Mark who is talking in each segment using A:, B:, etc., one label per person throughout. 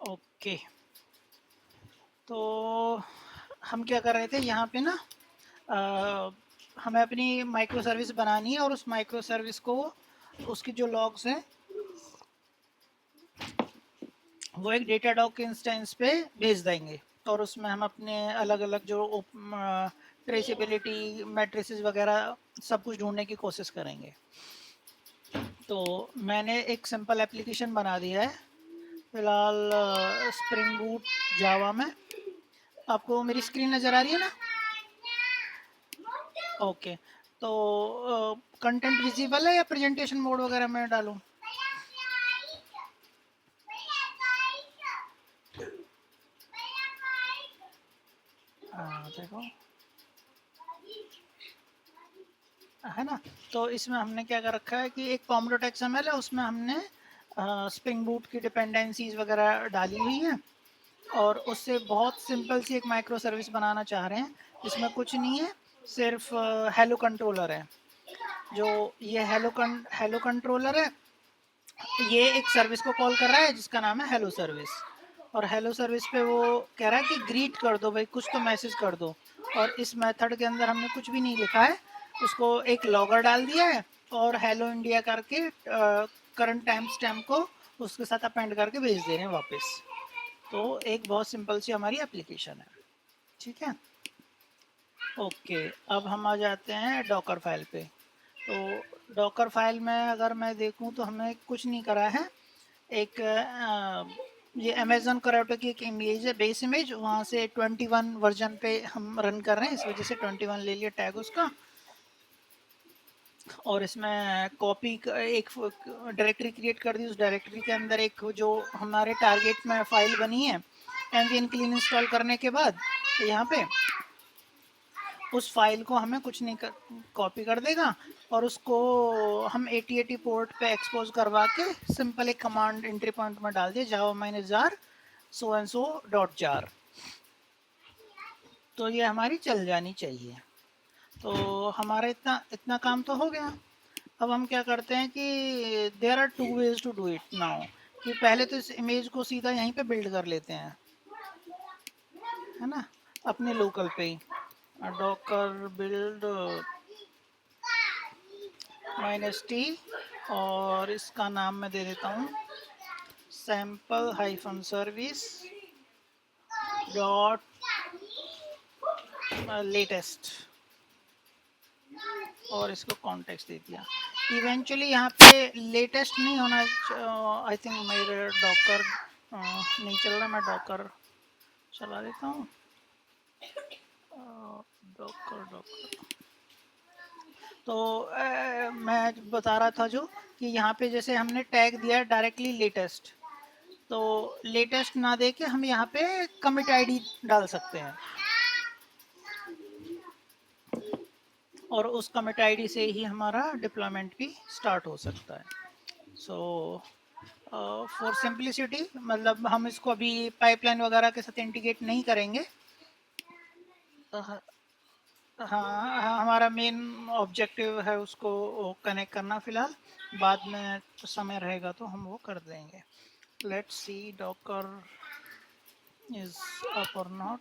A: Okay, तो हम क्या कर रहे थे यहाँ पे ना, हमें अपनी माइक्रो सर्विस बनानी है और उस माइक्रो सर्विस को उसकी जो लॉग्स हैं वो एक डेटा डॉग के इंस्टेंस पे भेज देंगे, और उसमें हम अपने अलग अलग जो ट्रेसेबिलिटी मैट्रिसेस वगैरह सब कुछ ढूंढने की कोशिश करेंगे। तो मैंने एक सिंपल एप्लीकेशन बना दिया है फिलहाल स्प्रिंग बूट जावा में। आपको मेरी स्क्रीन नज़र आ रही है ना? ओके, तो कंटेंट विजिबल है या प्रेजेंटेशन मोड वगैरह में डालूं? देखो, है ना? तो इसमें हमने क्या कर रखा है कि एक पोमोडोर एक्सएमएल है, उसमें हमने स्प्रिंग बूट की डिपेंडेंसीज वगैरह डाली हुई है, और उससे बहुत सिंपल सी एक माइक्रो सर्विस बनाना चाह रहे हैं जिसमें कुछ नहीं है, सिर्फ हेलो कंट्रोलर है। जो ये हेलो कंट्रोलर है, ये एक सर्विस को कॉल कर रहा है जिसका नाम है हेलो सर्विस, और हेलो सर्विस पे वो कह रहा है कि ग्रीट कर दो भाई, कुछ तो मैसेज कर दो। और इस मेथड के अंदर हमने कुछ भी नहीं लिखा है, उसको एक लॉगर डाल दिया है और हेलो इंडिया करके करंट टाइम स्टैम्प को उसके साथ अपेंड करके भेज दे रहे हैं वापस। तो एक बहुत सिंपल सी हमारी एप्लीकेशन है। ठीक है, ओके। अब हम आ जाते हैं डॉकर फाइल पे। तो डॉकर फाइल में अगर मैं देखूं तो हमने कुछ नहीं करा है। एक ये अमेजन कराउटे की एक इमेज है, बेस इमेज, वहाँ से 21 वर्जन पे हम रन कर रहे हैं, इस वजह से 21 ले लिया टैग उसका। और इसमें कॉपी एक डायरेक्टरी क्रिएट कर दी, उस डायरेक्टरी के अंदर एक जो हमारे टारगेट में फाइल बनी है एनवीएन क्लीन इंस्टॉल करने के बाद, तो यहाँ पे उस फाइल को हमें कुछ नहीं कॉपी कर देगा, और उसको हम 8080 पोर्ट पे एक्सपोज करवा के सिंपल एक कमांड एंट्री पॉइंट में डाल दिया, जावा -jar so and so dot jar, तो ये हमारी चल जानी चाहिए। तो हमारा इतना इतना काम तो हो गया। अब हम क्या करते हैं कि there are two ways to do it now, कि पहले तो इस इमेज को सीधा यहीं पे बिल्ड कर लेते हैं, है ना, अपने लोकल पे ही। डॉकर बिल्ड -t, और इसका नाम मैं दे देता हूँ sample hyphen service dot latest, और इसको कॉन्टेक्स्ट दे दिया। इवेंचुअली यहाँ पे लेटेस्ट नहीं होना, आई थिंक मेरे डॉकर नहीं चल रहा, मैं डॉकर चला देता हूँ। डॉकर डॉकर, तो मैं बता रहा था जो कि यहाँ पे जैसे हमने टैग दिया है डायरेक्टली लेटेस्ट, तो लेटेस्ट ना दे के हम यहाँ पे कमिट आईडी डाल सकते हैं, और उस कमिट आईडी से ही हमारा डिप्लॉयमेंट भी स्टार्ट हो सकता है। सो फॉर सिंप्लिसिटी, मतलब हम इसको अभी पाइपलाइन वगैरह के साथ इंटीग्रेट नहीं करेंगे। हाँ हाँ, हमारा मेन ऑब्जेक्टिव है उसको कनेक्ट करना फिलहाल, बाद में तो समय रहेगा तो हम वो कर देंगे। Let's see Docker is up और नॉट।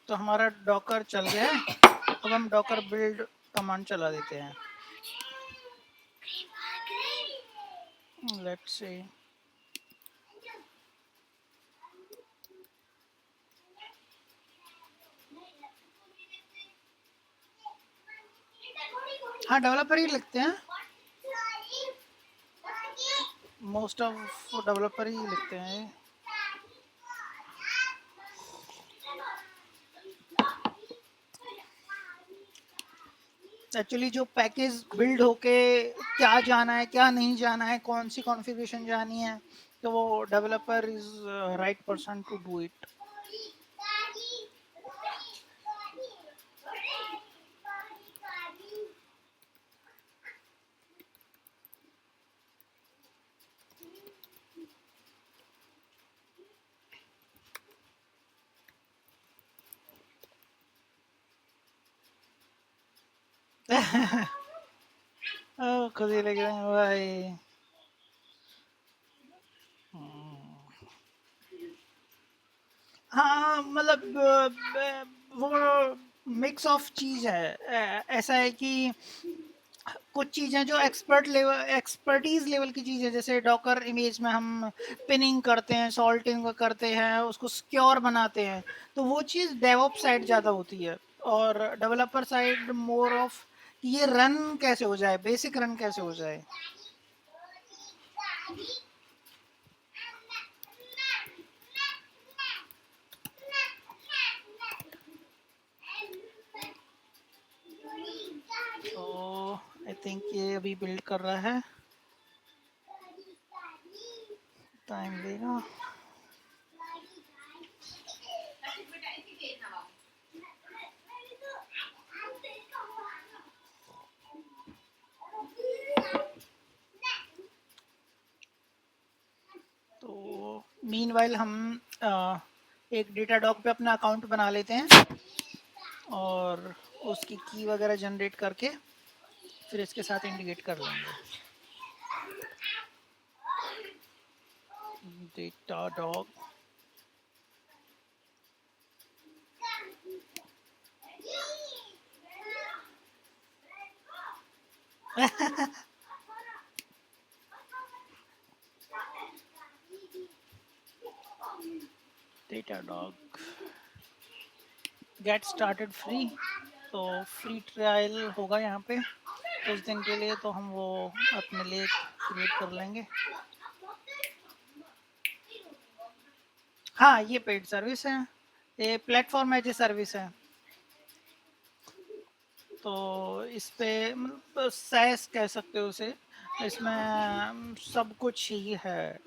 A: तो हमारा डॉकर चल गया है। अब हम डॉकर बिल्ड कमांड चला देते हैं। लेट्स सी, हाँ डेवलपर ही लिखते हैं, मोस्ट ऑफ डेवलपर ही लिखते हैं। एक्चुअली जो पैकेज बिल्ड होके क्या जाना है क्या नहीं जाना है, कौन सी कॉन्फ़िगरेशन जानी है, तो वो developer is right person to do it. खुद ही लग रहे हैं भाई. हाँ मतलब वो मिक्स ऑफ चीज़ है. ऐसा है कि कुछ चीज़ें जो एक्सपर्टीज लेवल की चीज़ें, जैसे डॉकर इमेज में हम पिनिंग करते हैं, सॉल्टिंग करते हैं, उसको सिक्योर बनाते हैं, तो वो चीज़ डेवऑप्स साइड ज़्यादा होती है. और डेवलपर साइड मोर ऑफ ये रन कैसे हो जाए, बेसिक रन कैसे हो जाए. तो आई थिंक ये अभी बिल्ड कर रहा है, टाइम लेगा. तो मीनवाइल हम एक डेटाडॉग पे अपना अकाउंट बना लेते हैं और उसकी की वगैरह जनरेट करके फिर इसके साथ इंटीग्रेट कर लेंगे. डेटाडॉग. डेटाडॉग गेट स्टार्टेड फ्री. तो फ्री ट्रायल होगा यहाँ पे कुछ दिन के लिए, तो हम वो अपने लिए क्रिएट कर लेंगे. हाँ ये पेड सर्विस है, ये प्लेटफॉर्म एज ए सर्विस है. तो इस पे सैस कह सकते हो उसे. इसमें सब कुछ ही है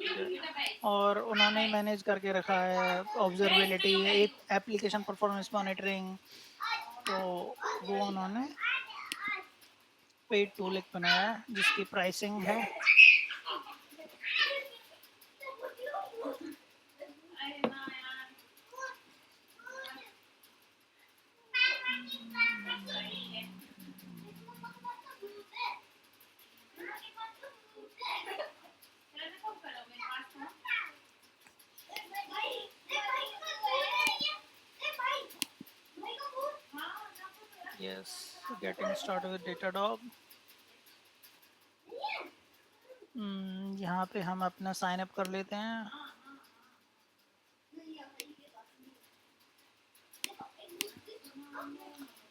A: और उन्होंने मैनेज करके रखा है. ऑब्जर्वेबिलिटी, एप्लीकेशन परफॉर्मेंस मॉनिटरिंग, तो वो उन्होंने पेड टूल एक बनाया है जिसकी प्राइसिंग है. Yes, getting started with Datadog. यहाँ पे हम अपना साइन अप कर लेते हैं.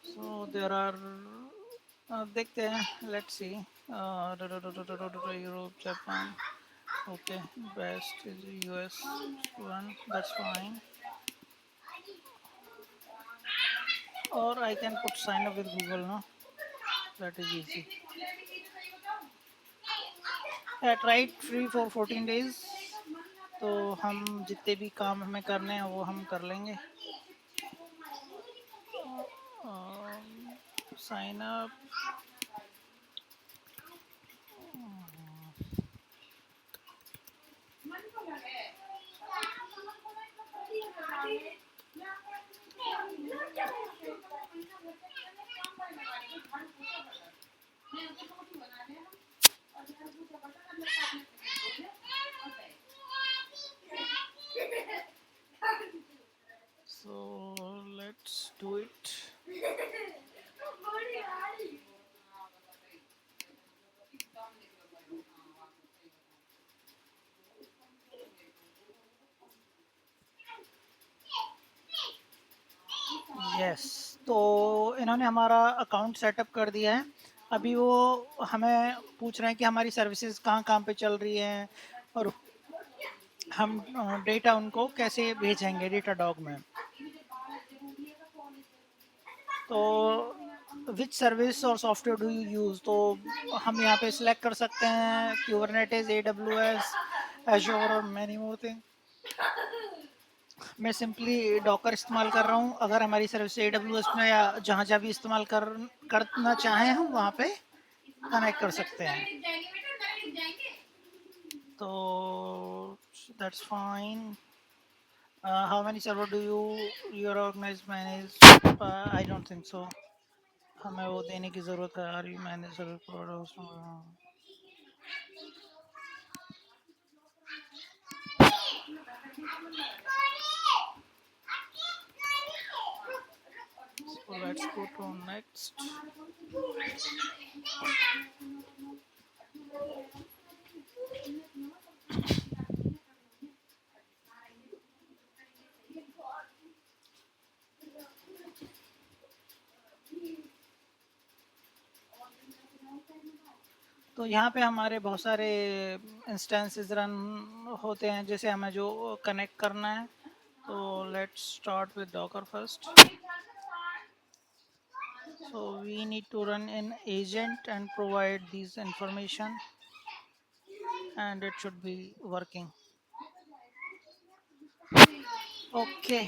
A: So there are देखते हैं, let's see. Europe, Japan. Okay, best is US one. That's fine. Or I can put sign up with Google, no? That is easy. I tried free for 14 days. तो हम जितने भी काम हमें करने हैं वो हम कर लेंगे. Sign up. So let's do it. Yes, तो इन्होंने हमारा अकाउंट सेटअप कर दिया है. अभी वो हमें पूछ रहे हैं कि हमारी सर्विसेज कहाँ कहाँ पे चल रही हैं और हम डेटा उनको कैसे भेजेंगे डेटाडॉग में. तो विच सर्विस और सॉफ्टवेयर डू यू यूज़, तो हम यहाँ पे सिलेक्ट कर सकते हैं Kubernetes, AWS, Azure और मैनी मोर थिंग। मैं सिंपली डॉकर इस्तेमाल कर रहा हूँ। अगर हमारी सर्विस AWS में या जहाँ जहाँ भी इस्तेमाल करना चाहें हम वहाँ पे कनेक्ट कर सकते हैं। तो that's fine. How many server do your organise manage? I don't think so, हमें वो देने की ज़रूरत है। Are you manage server provider? So let's go to next. तो यहाँ पे हमारे बहुत सारे इंस्टेंसेस रन होते हैं, जैसे हमें जो कनेक्ट करना है। तो let's start with Docker first. So we need to run an agent and provide these information, and it should be working. Okay,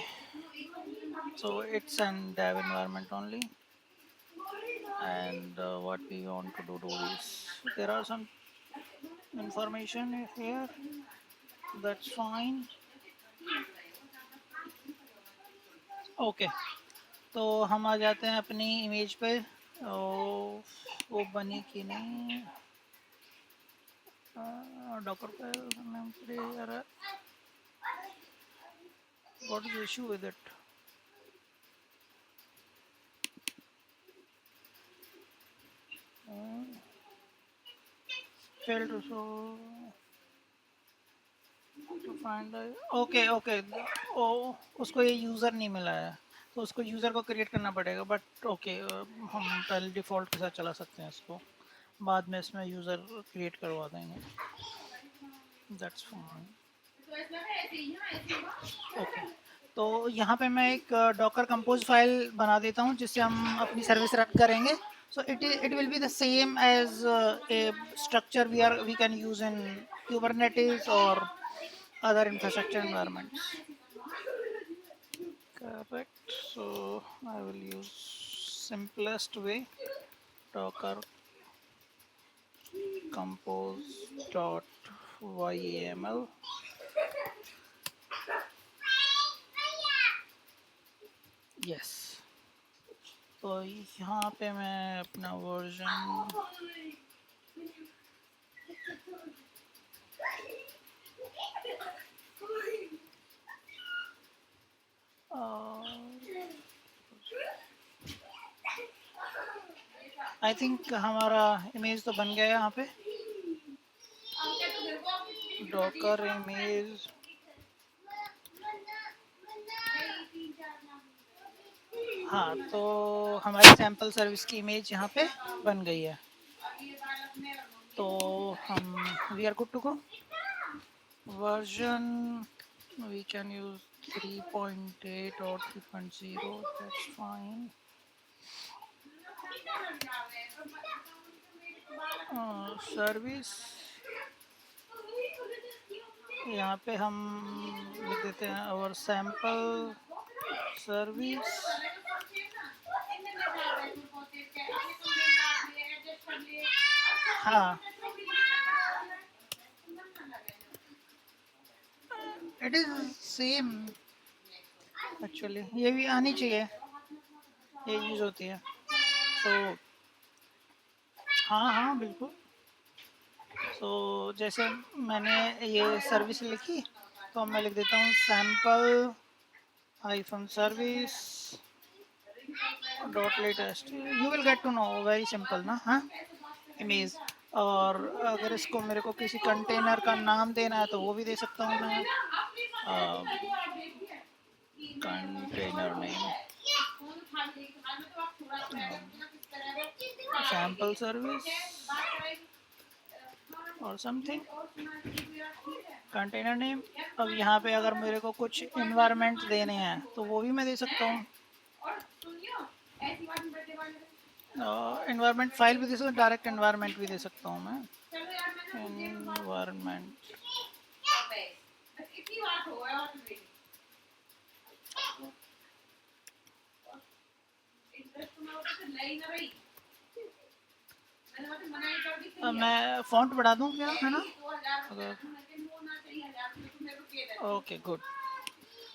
A: so it's an dev environment only, and what we want to do is there are some information here. That's fine. Okay, तो हम आ जाते हैं अपनी image पे। वो बनी कि नहीं डॉकर पे यार, what is issue with it? Fail to show to find. Okay okay, oh उसको ये यूज़र नहीं मिला है, तो उसको यूज़र को क्रिएट करना पड़ेगा। बट ओके, हम पहले डिफ़ॉल्ट के साथ चला सकते हैं इसको, बाद में इसमें यूज़र क्रिएट करवा देंगे। That's fine. ओके, तो यहाँ पे मैं एक डॉकर कंपोज फाइल बना देता हूँ जिससे हम अपनी सर्विस रन करेंगे। So it will be the same as a structure we can use in Kubernetes or other infrastructure environments. Correct. So I will use simplest way, docker compose .yaml. Yes. तो यहाँ पे मैं अपना version I think हमारा image तो बन गया है यहाँ पे। डॉकर इमेज, हाँ, तो हमारी सैम्पल सर्विस की इमेज यहाँ पे बन गई है। तो हम we are good to go. Version we can use 3.8 और 3.0, दैट्स फाइन। सर्विस यहाँ पे हम लिख देते हैं और सैम्पल सर्विस। हाँ, इट इज सेम एक्चुअली, ये भी आनी चाहिए, ये यूज होती है। तो हाँ हाँ बिल्कुल। तो जैसे मैंने ये सर्विस लिखी, तो मैं लिख देता हूँ sample hyphen service dot latest. You will get to know, very simple ना। हाँ, इमेज। और अगर इसको मेरे को किसी कंटेनर का नाम देना है तो वो भी दे सकता हूँ मैं। कंटेनर नेम सैम्पल सर्विस और समथिंग कंटेनर नेम। अब यहाँ पे अगर मेरे को कुछ इन्वायरमेंट देने हैं तो वो भी मैं दे सकता हूँ। एनवायरनमेंट फाइल भी दे सकता हूँ, डायरेक्ट एनवायरनमेंट भी दे सकता हूँ मैं। एनवायरनमेंट मैं फॉन्ट बढ़ा दूँ क्या, है ना? अगर ओके गुड।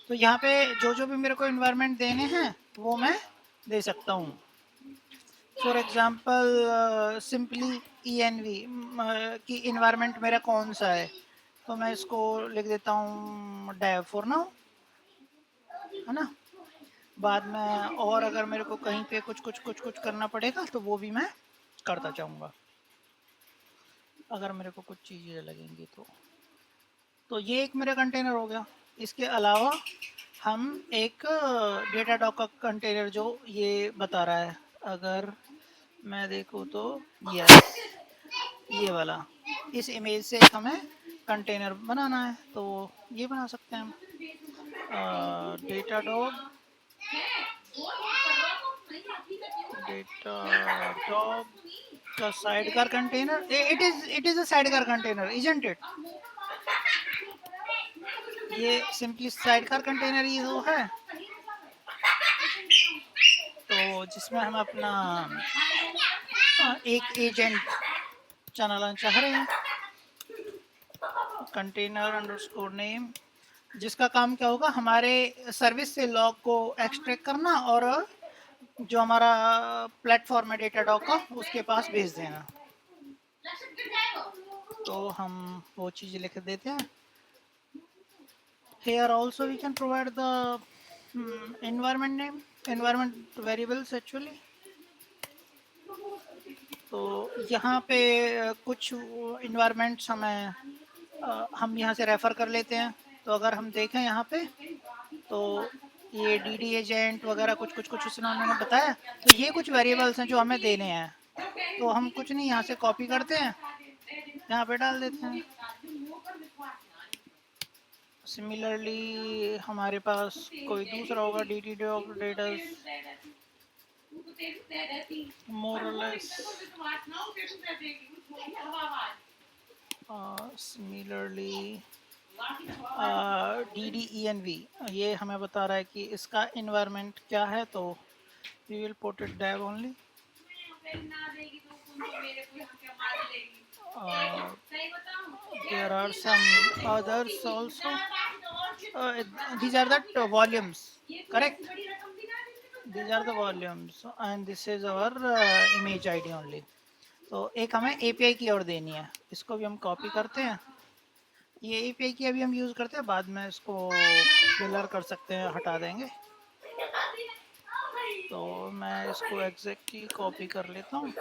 A: तो यहाँ पे जो भी मेरे को इन्वायरमेंट देने हैं वो मैं दे सकता हूँ। फॉर एग्जांपल सिंपली ENV की इन्वायरमेंट मेरा कौन सा है, तो मैं इसको लिख देता हूँ डेव फॉर नाउ, है ना? बाद में और अगर मेरे को कहीं पे कुछ करना पड़ेगा तो वो भी मैं करता जाऊँगा, अगर मेरे को कुछ चीज़ें लगेंगी तो ये एक मेरा कंटेनर हो गया। इसके अलावा हम एक डेटा डॉक का कंटेनर जो ये बता रहा है, अगर मैं देखूँ तो ये वाला, इस इमेज से एक हमें कंटेनर बनाना है तो ये बना सकते हैं हम। डेटा डॉग का sidecar container, it is a sidecar container, isn't it? ये सिंपली साइडकार कंटेनर ही तो है, तो जिसमें हम अपना एक एजेंट चलाना चाह रहे हैं, कंटेनर अंडरस्कोर नेम, जिसका काम क्या होगा, हमारे सर्विस से लॉग को एक्सट्रैक्ट करना और जो हमारा प्लेटफॉर्म है डेटा डॉग का उसके पास भेज देना। तो हम वो चीज़ लिख देते हैं। Here also we can provide the environment name, environment variables actually. तो यहाँ पे कुछ इन्वायरमेंट्स हम यहाँ से रेफ़र कर लेते हैं। तो अगर हम देखें यहाँ पे तो ये DD एजेंट वगैरह कुछ उन्होंने बताया, तो ये कुछ वेरिएबल्स हैं जो हमें देने हैं। तो हम कुछ नहीं, यहाँ से कॉपी करते हैं, यहाँ पे डाल देते हैं। सिमिलरली हमारे पास कोई दूसरा होगा, DD dog data more or less similarly DDENV ये हमें बता रहा है कि इसका इन्वायरमेंट क्या है, तो we will put it dev only. There are some others also. These are the volumes, correct? These are the volumes and this is our image ID only. तो एक हमें API की और देनी है, इसको भी हम कॉपी करते हैं। ये API की अभी हम यूज़ करते हैं, बाद में इसको ब्लर कर सकते हैं, हटा देंगे। तो मैं इसको एग्जैक्टली कॉपी कर लेता हूँ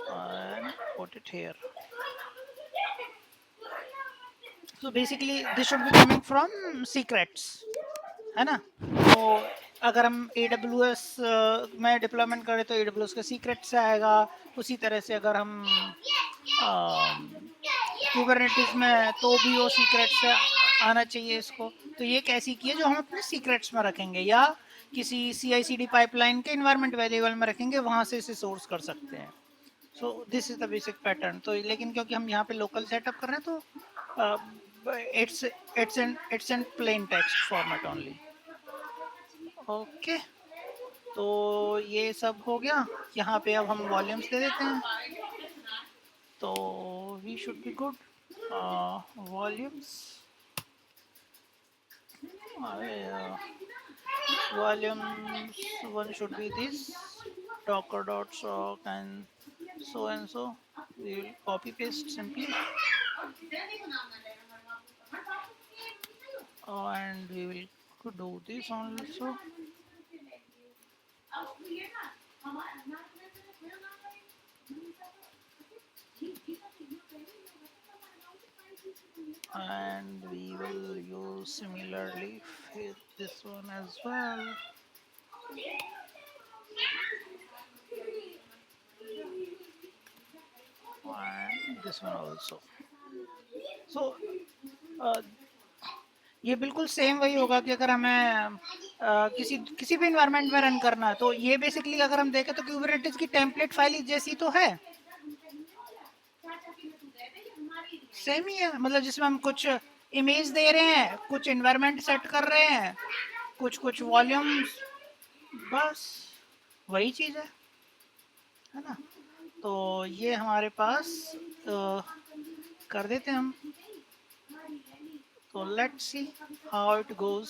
A: and put it here. So basically this should be coming from secrets, है ना? तो अगर हम AWS में डिप्लॉयमेंट करें तो AWS का सीक्रेट से आएगा। उसी तरह से अगर हम कुबरनेटिस में तो भी वो सीक्रेट से आना चाहिए इसको। तो ये एक ऐसी की है जो हम अपने सीक्रेट्स में रखेंगे या किसी CI/CD पाइपलाइन के इन्वायरमेंट वेरिएबल में रखेंगे, वहाँ से इसे सोर्स कर सकते हैं। So this is the basic pattern. तो लेकिन क्योंकि हम यहाँ पे लोकल सेटअप कर रहे हैं तो it's N plain text format only. Okay, तो ये सब हो गया। यहाँ पे अब हम वॉल्यूम्स दे देते हैं, तो we should be good. Volumes volumes one should be this docker.sock and so we will copy paste simply and we will do this also. And we will use similarly with this one as well. And this one also. So ये बिल्कुल same वही होगा कि अगर हमें किसी भी environment में रन करना है। तो ये बेसिकली अगर हम देखें तो क्यूबरनेटिस की टेम्पलेट फाइल जैसी तो है, सेम ही है। मतलब जिसमें हम कुछ इमेज दे रहे हैं, कुछ इन्वायरमेंट सेट कर रहे हैं, कुछ वॉल्यूम्स, बस वही चीज़ है ना। तो ये हमारे पास कर देते हैं हम। तो let's see how it goes.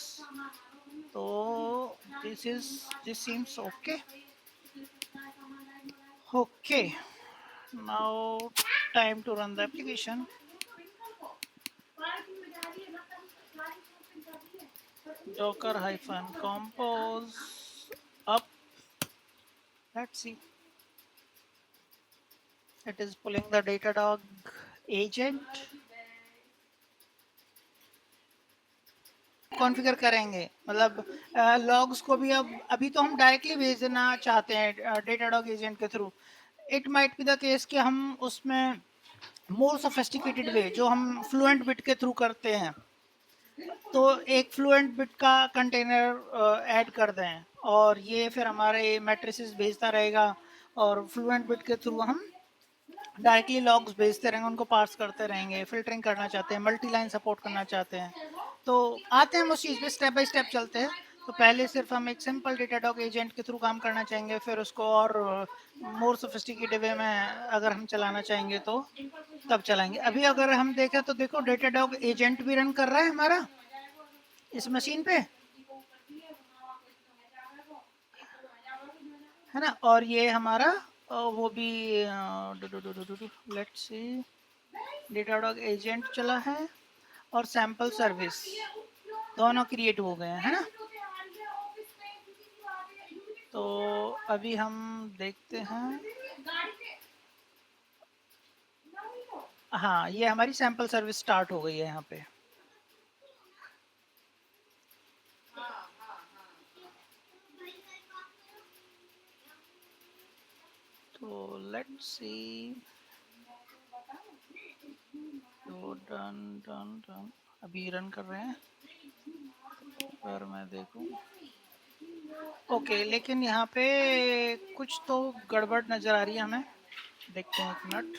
A: तो this seems okay. Okay, now time to run the application. Docker hyphen compose up. Let's see. It is pulling the Datadog agent. Configure करेंगे, मतलब लॉग्स को भी अब अभी तो हम डायरेक्टली भेजना चाहते हैं डेटाडॉग एजेंट के through. It might be the case कि हम उसमें मोर सोफिस्टिकेटेड वे जो हम फ्लुएंट बिट के थ्रू करते हैं, तो एक फ्लुएंट बिट का कंटेनर ऐड कर दें और ये फिर हमारे मैट्रिसेस भेजता रहेगा और फ्लुएंट बिट के थ्रू हम डायरेक्टली लॉग्स भेजते रहेंगे, उनको पार्स करते रहेंगे। फिल्टरिंग करना चाहते हैं, मल्टी लाइन सपोर्ट करना चाहते हैं, तो आते हैं हम उस चीज़ पे स्टेप बाय स्टेप चलते हैं। तो पहले सिर्फ हम एक सिंपल डेटाडॉग एजेंट के थ्रू काम करना चाहेंगे, फिर उसको और मोर सोफिस्टिकेटेड वे में अगर हम चलाना चाहेंगे तो तब चलाएंगे। अभी अगर हम देखें तो देखो डेटाडॉग एजेंट भी रन कर रहा है हमारा इस मशीन पे, है ना। और ये हमारा वो भी लेट्स सी डेटाडॉग एजेंट चला है और सैंपल सर्विस दोनों क्रिएट हो गए हैं, है ना। तो अभी हम देखते हैं, हाँ ये हमारी सैंपल सर्विस स्टार्ट हो गई है यहाँ पे। तो लेट्स सी, तो डन डन डन अभी रन कर रहे हैं, पर मैं देखूं ओके, लेकिन यहाँ पे कुछ तो गड़बड़ नज़र आ रही है हमें। देखते हैं एक मिनट।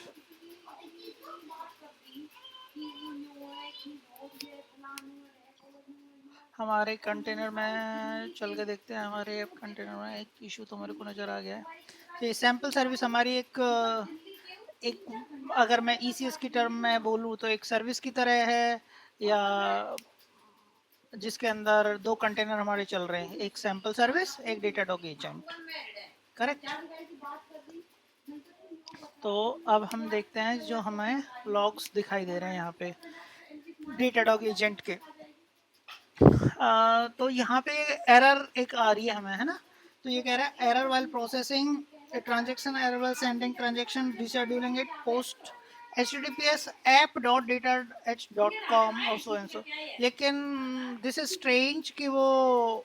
A: हमारे कंटेनर में चल के देखते हैं, हमारे कंटेनर में एक इशू तो मेरे को नज़र आ गया है। तो ये सैम्पल सर्विस हमारी एक अगर मैं ECS की टर्म में बोलूँ तो एक सर्विस की तरह है, या जिसके अंदर दो कंटेनर हमारे चल रहे हैं, एक सैंपल सर्विस एक डेटाडॉग एजेंट, करेक्ट। तो अब हम देखते हैं जो हमें लॉग्स दिखाई दे रहे हैं यहाँ पे डेटाडॉग एजेंट के। तो यहाँ पे एरर एक आ रही है हमें, है ना। तो ये कह रहा है error while processing transaction, error while sending transaction, rescheduling it post https app.datah.com और सो एंड सो। लेकिन दिस इज स्ट्रेंज कि वो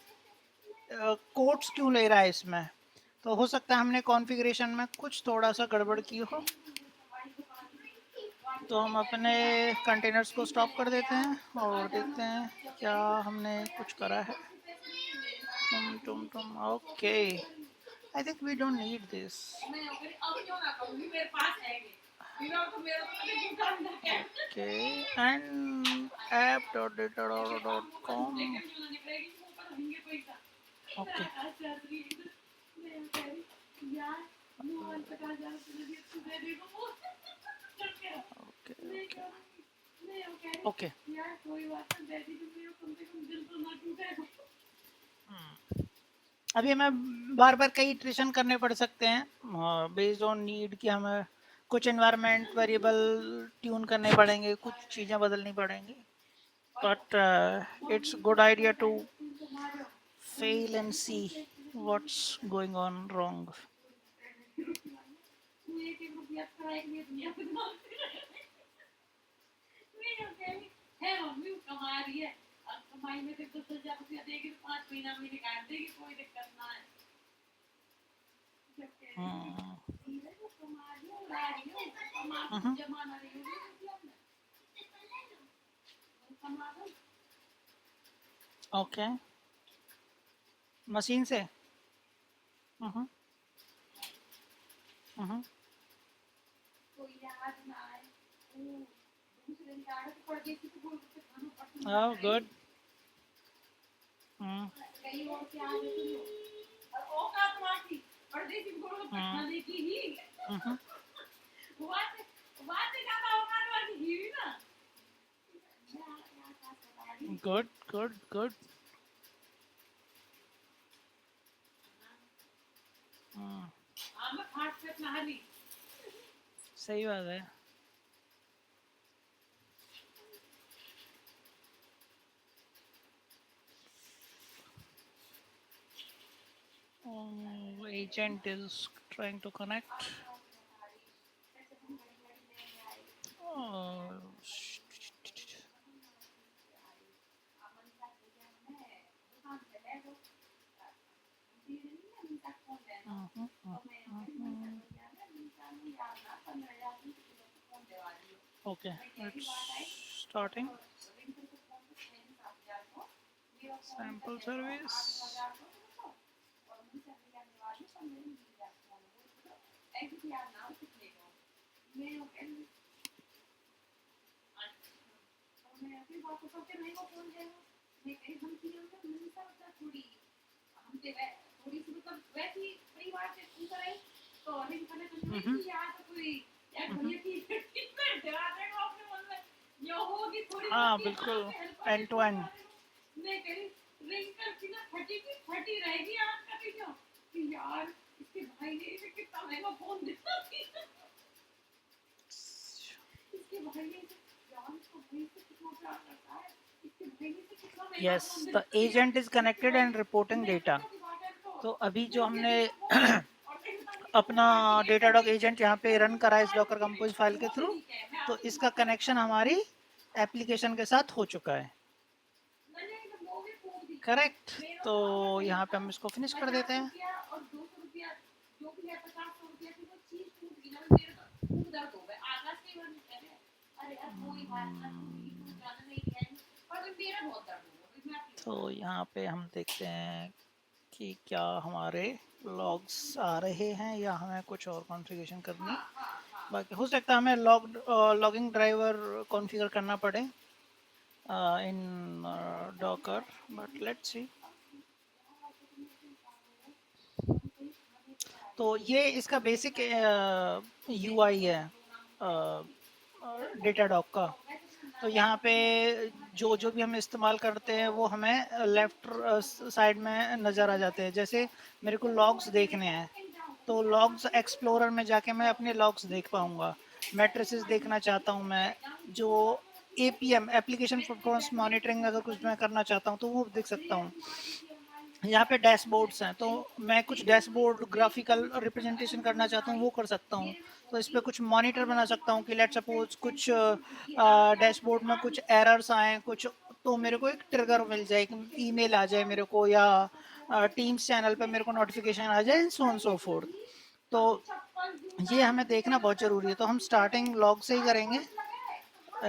A: कोड्स क्यों ले रहा है इसमें। तो हो सकता है हमने कॉन्फ़िगरेशन में कुछ थोड़ा सा गड़बड़ की हो। तो हम अपने कंटेनर्स को स्टॉप कर देते हैं और देखते हैं क्या हमने कुछ करा है। तुम okay, I think we don't need this. Okay, and app.datadog.com। Okay okay okay. अभी हमें बार बार कई इटरेशन करने पड़ सकते हैं बेस्ड ऑन नीड, कि हमें कुछ एनवायरनमेंट वेरिएबल ट्यून करने पड़ेंगे, कुछ चीज़ें बदलनी पड़ेंगी, but it's good idea to fail and see what's going on wrong. Okay. Machine से। Hmm. Hmm. Oh good. Hmm. Hmm. Good good good. सही बात है। Agent is trying to connect. Oh, okay, it's starting. Sample service. हाँ बिल्कुल, end to end. Yes, the agent is connected and reporting data. तो अभी जो हमने अपना डेटाडॉग एजेंट यहाँ पे रन करा है इस डॉकर कंपोज फाइल के थ्रू, तो इसका कनेक्शन हमारी एप्लीकेशन के साथ हो चुका है। करेक्ट। तो यहाँ पे हम इसको फिनिश कर देते हैं। तो यहाँ पे हम देखते हैं कि क्या हमारे लॉग्स आ रहे हैं या हमें कुछ और कॉन्फ़िगरेशन करनी, बाकी हो सकता है हमें लॉगिंग ड्राइवर कॉन्फ़िगर करना पड़े इन डॉकर, बट लेट्स सी। तो ये इसका बेसिक यूआई है डेटाडॉग का। तो यहाँ पे जो जो भी हम इस्तेमाल करते हैं वो हमें लेफ्ट साइड में नज़र आ जाते हैं। जैसे मेरे को लॉग्स देखने हैं तो लॉग्स एक्सप्लोरर में जाके मैं अपने लॉग्स देख पाऊँगा। मैट्रिसेस देखना चाहता हूँ मैं, जो एपीएम एप्लीकेशन परफॉर्मेंस मॉनिटरिंग अगर कुछ मैं करना चाहता हूँ तो वो देख सकता हूँ। यहाँ पे डैशबोर्ड्स हैं तो मैं कुछ डैशबोर्ड ग्राफिकल रिप्रेजेंटेशन करना चाहता हूँ वो कर सकता हूँ। तो इस पर कुछ मॉनिटर बना सकता हूँ कि लेट सपोज कुछ डैशबोर्ड में कुछ एरर्स आए कुछ, तो मेरे को एक ट्रिगर मिल जाए, एक ईमेल आ जाए मेरे को, या टीम्स चैनल पे मेरे को नोटिफिकेशन आ जाए, सो ऑन सो फोर्थ। तो ये हमें देखना बहुत ज़रूरी है। तो हम स्टार्टिंग लॉग से ही करेंगे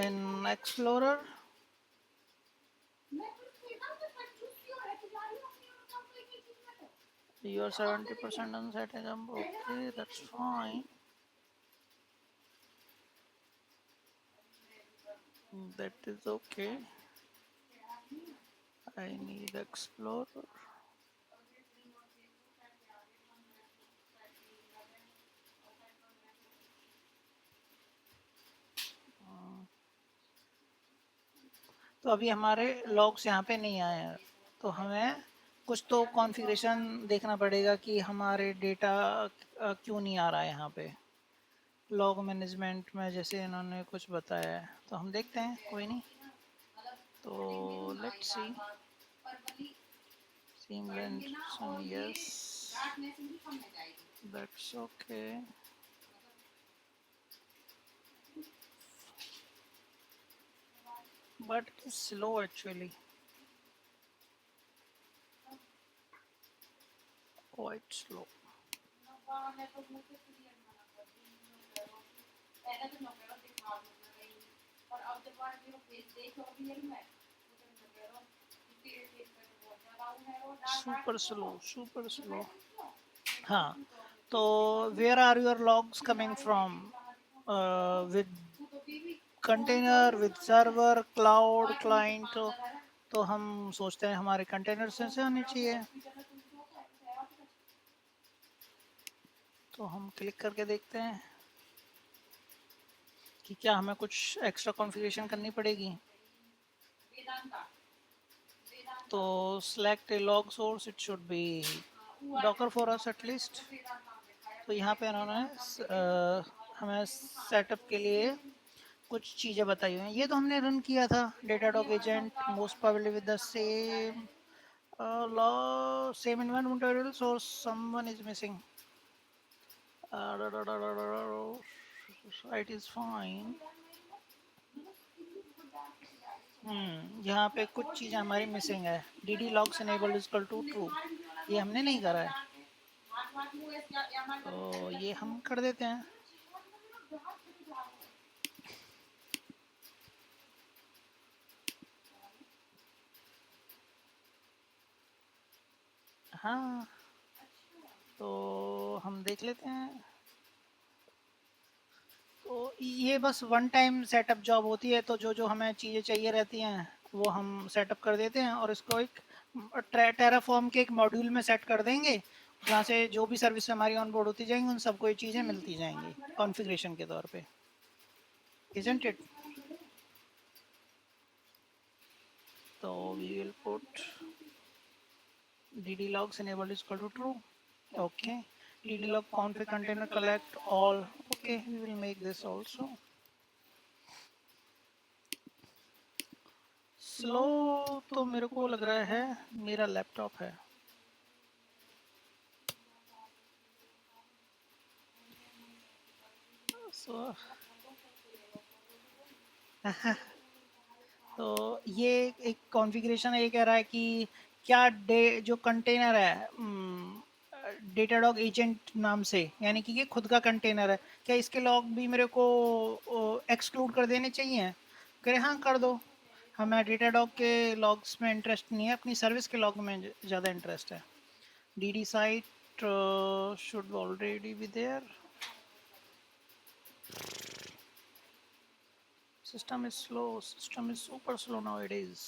A: इन explorer. You are 70% on setting up. Okay, that's fine. That is okay. I need Explorer. तो अभी हमारे लॉग्स यहाँ पे नहीं आए हैं, तो हमें कुछ तो कॉन्फ़िगरेशन देखना पड़ेगा कि हमारे डेटा क्यों नहीं आ रहा है यहाँ पे लॉग मैनेजमेंट में, जैसे इन्होंने कुछ बताया है। तो हम देखते हैं, कोई नहीं। तो let's see seamless, yes that's okay. But it's slow actually, quite slow. Super slow, super slow. हाँ, तो where are your logs coming from? With container, with server, cloud, client? तो हम सोचते हैं हमारे कंटेनर से होने चाहिए। तो हम क्लिक करके देखते हैं कि क्या हमें कुछ एक्स्ट्रा कॉन्फ़िगरेशन करनी पड़ेगी। तो select a log source, it should be docker for us at least। तो यहाँ पे उन्होंने हमें सेटअप के लिए कुछ चीज़ें बताई हुई हैं। ये तो हमने रन किया था, Datadog agent most probably with the same same environment variables or someone is missing। It is fine। यहाँ पे कुछ चीज़ें हमारी मिसिंग है। dd logs enabled is equal to true, ये हमने नहीं करा है, तो ये हम कर देते हैं। हाँ, तो हम देख लेते हैं। तो ये बस वन टाइम सेटअप जॉब होती है, तो जो जो हमें चीज़ें चाहिए रहती हैं वो हम सेटअप कर देते हैं और इसको एक टेराफॉर्म के एक मॉड्यूल में सेट कर देंगे, जहाँ से जो भी सर्विस हमारी ऑन बोर्ड होती जाएंगी उन सबको ये चीज़ें मिलती जाएंगी कॉन्फ़िगरेशन के तौर पे। Isn't it? तो we will put dd logs enabled is equal to true। Okay, dd log config container collect all। Okay, we will make this also। Slow तो मेरे को लग रहा है मेरा लैपटॉप है। सो तो ये एक कॉन्फ़िगरेशन है, ये कह रहा है कि क्या जो कंटेनर है डेटाडॉग एजेंट नाम से, यानी कि ये खुद का कंटेनर है, क्या इसके लॉग भी मेरे को एक्सक्लूड कर देने चाहिए? कह रहे हाँ कर दो, हमें डेटाडॉग के लॉग्स में इंटरेस्ट नहीं है, अपनी सर्विस के लॉग में ज़्यादा इंटरेस्ट है। dd site should already be there। System is slow, system is super slow nowadays,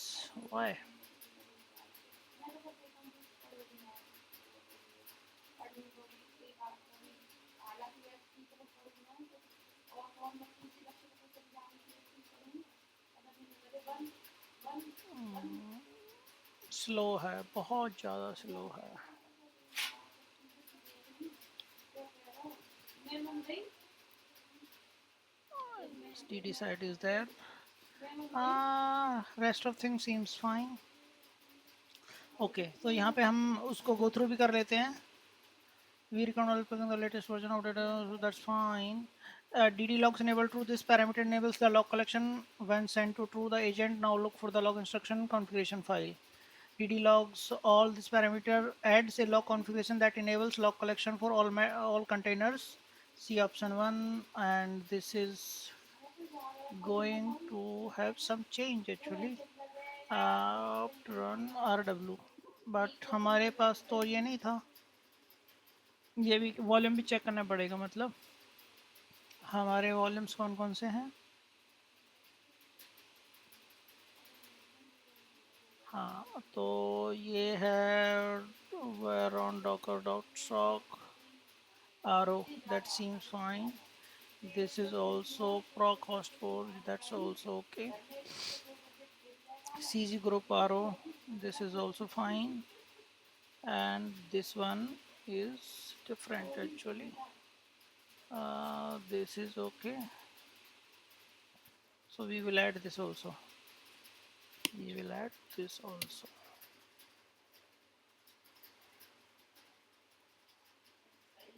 A: why? Slow है, बहुत ज़्यादा स्लो है। dd site is there। rest of things seems fine। Okay, तो यहाँ पे हम उसको गो थ्रू भी कर लेते हैं। we recommend picking the latest version of data, so that's fine। dd logs enable true, this parameter enables the log collection when sent to true the agent now look for the log instruction configuration file। dd logs all this parameter adds a log configuration that enables log collection for all containers, see option 1, and this is going to have some change actually run rw, but हमारे पास तो ये नहीं था। ये भी volume भी check करना पड़ेगा, मतलब हमारे वॉल्यूम्स कौन कौन से हैं। हाँ, तो ये है where on docker dot sock ro, that seems fine। this is also proc host port, that's also okay। cg group ro, this is also fine, and this one is different actually। this is okay, so we will add this also, we will add this also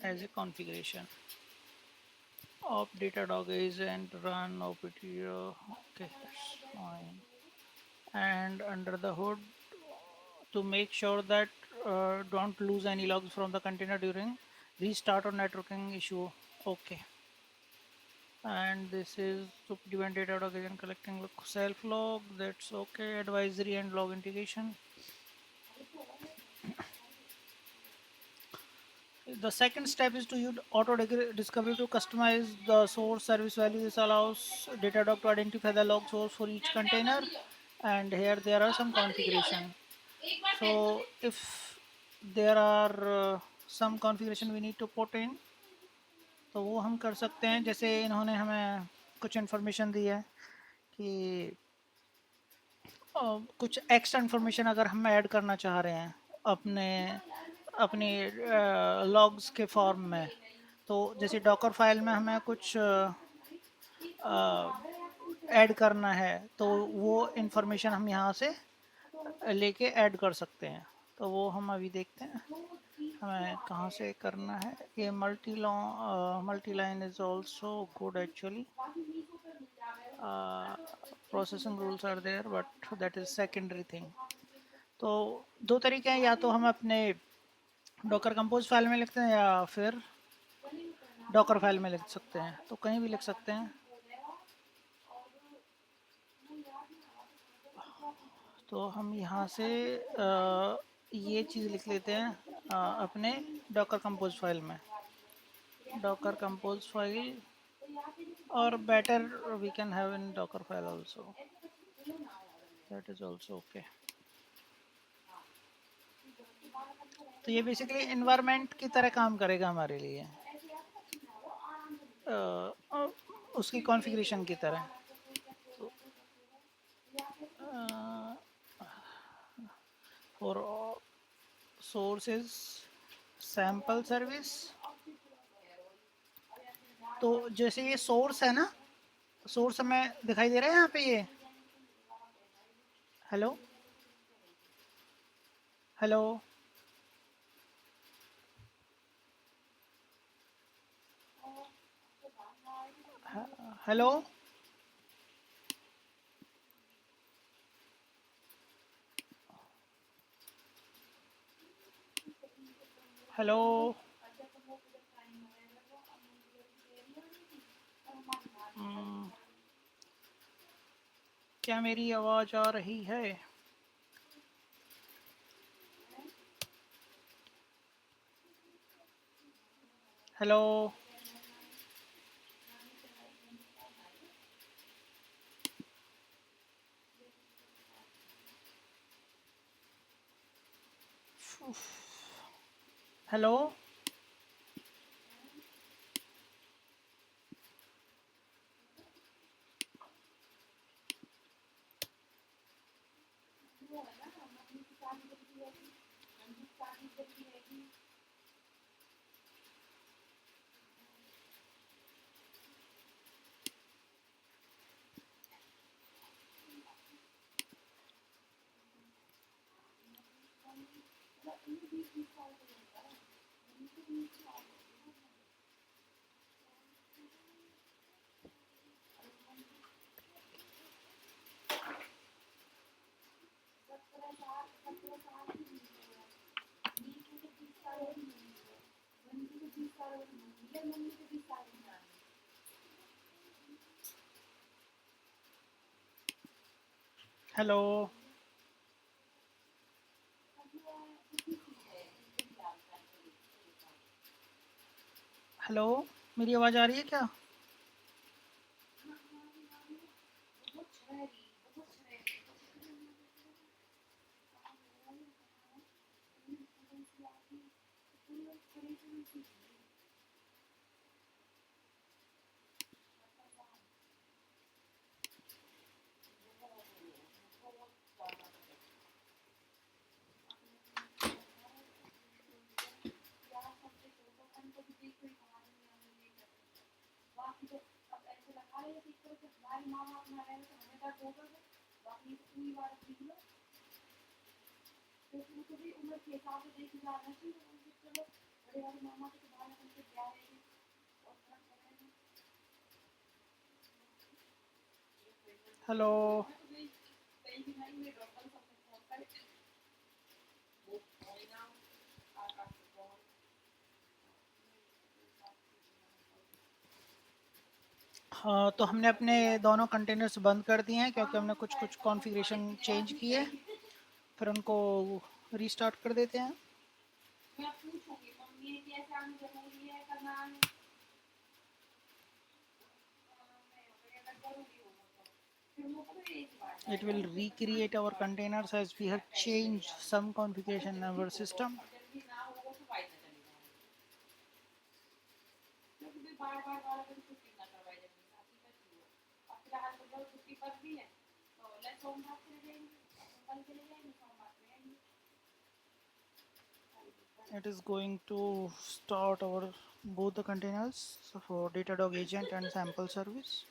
A: as a configuration of datadog agent run opt, okay, that's fine। and under the hood, to make sure that don't lose any logs from the container during restart or networking issue, okay। and this is to prevent datadog agent collecting self log, that's okay। advisory and log integration, The second step is to use auto discovery to customize the source service value. This allows Datadog to identify the log source for each container, and here there are some configuration. So if there are some configuration we need to put in, तो वो हम कर सकते हैं. जैसे इन्होंने हमें कुछ इन्फॉर्मेशन दी है कि कुछ एक्स्ट्रा इन्फॉर्मेशन अगर हम ऐड करना चाह रहे हैं अपनी लॉग्स के फॉर्म में, तो जैसे डॉकर फाइल में हमें कुछ ऐड करना है, तो वो इन्फॉर्मेशन हम यहाँ से लेके ऐड कर सकते हैं. तो वो हम अभी देखते हैं हमें कहाँ से करना है. ये multi line is also good actually. Processing rules are there but that is secondary thing. तो दो तरीके हैं, या तो हम अपने डॉकर कंपोज फाइल में लिखते हैं या फिर डॉकर फाइल में लिख सकते हैं. तो कहीं भी लिख सकते हैं. तो हम यहाँ से ये चीज़ लिख लेते हैं अपने डॉकर कंपोज फाइल में. डॉकर कंपोज फाइल, और better we can have in docker file also, that is also okay. तो ये बेसिकली इन्वायरमेंट की तरह काम करेगा हमारे लिए, उसकी कॉन्फ़िगरेशन की तरह. और सोर्स इज सैम्पल सर्विस. तो जैसे ये सोर्स है ना, सोर्स हमें दिखाई दे रहा है यहाँ पे. ये हेलो हेलो हेलो हेलो. क्या मेरी आवाज़ आ रही है? Hello hello. Hello hello. मेरी आवाज़ आ रही है क्या? हेलो हाँ. तो हमने अपने दोनों कंटेनर्स बंद कर दिए हैं क्योंकि हमने कुछ कुछ कॉन्फ़िगरेशन चेंज किए. फिर उनको रीस्टार्ट कर देते हैं. It will recreate our containers as we have changed some configuration in our system. It is going to start our both the containers for Datadog agent and sample service.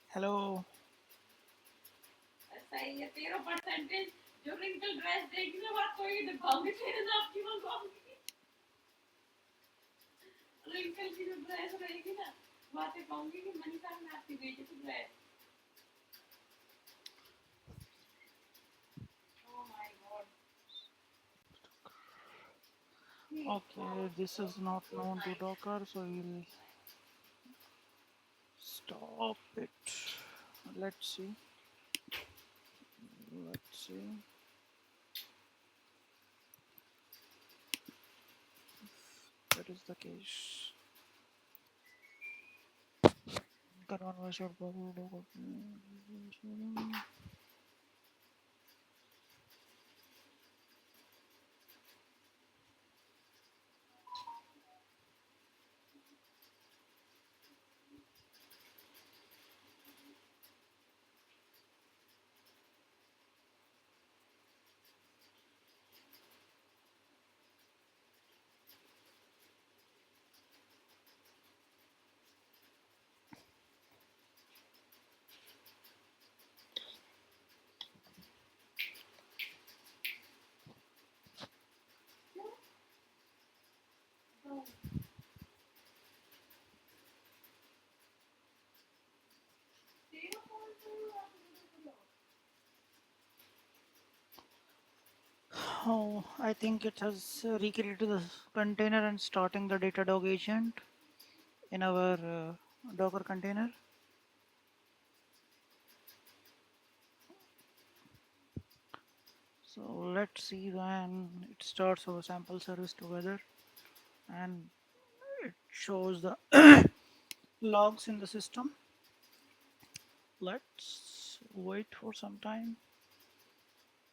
A: Hello. Okay, this is not known to Docker, so we'll stop it. Let's see. That is the case. Oh, I think it has recreated the container and starting the Datadog agent in our Docker container. So let's see when it starts our sample service together and it shows the logs in the system. Let's wait for some time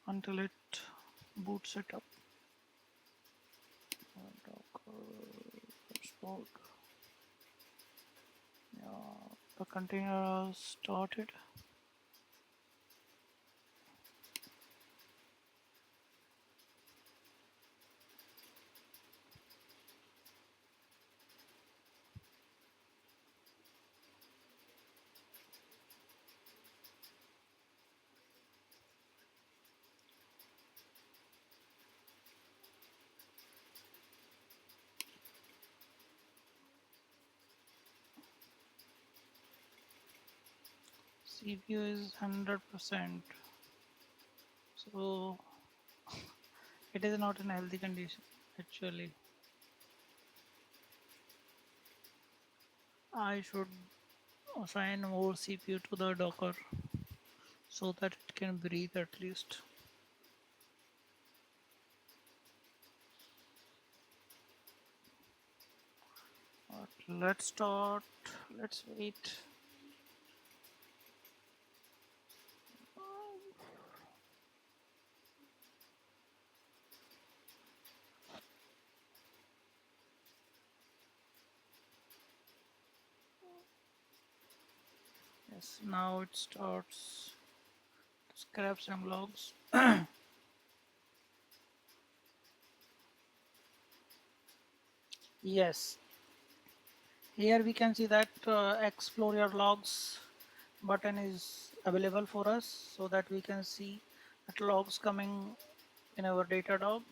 A: until it boots it up. Docker export. Yeah, the container started. CPU is 100%, so it is not in a healthy condition actually. I should assign more CPU to the Docker so that it can breathe at least. But let's start. Let's wait. Yes, now it starts to scrap some logs. Yes, here we can see that explore your logs button is available for us so that we can see the logs coming in our Datadog.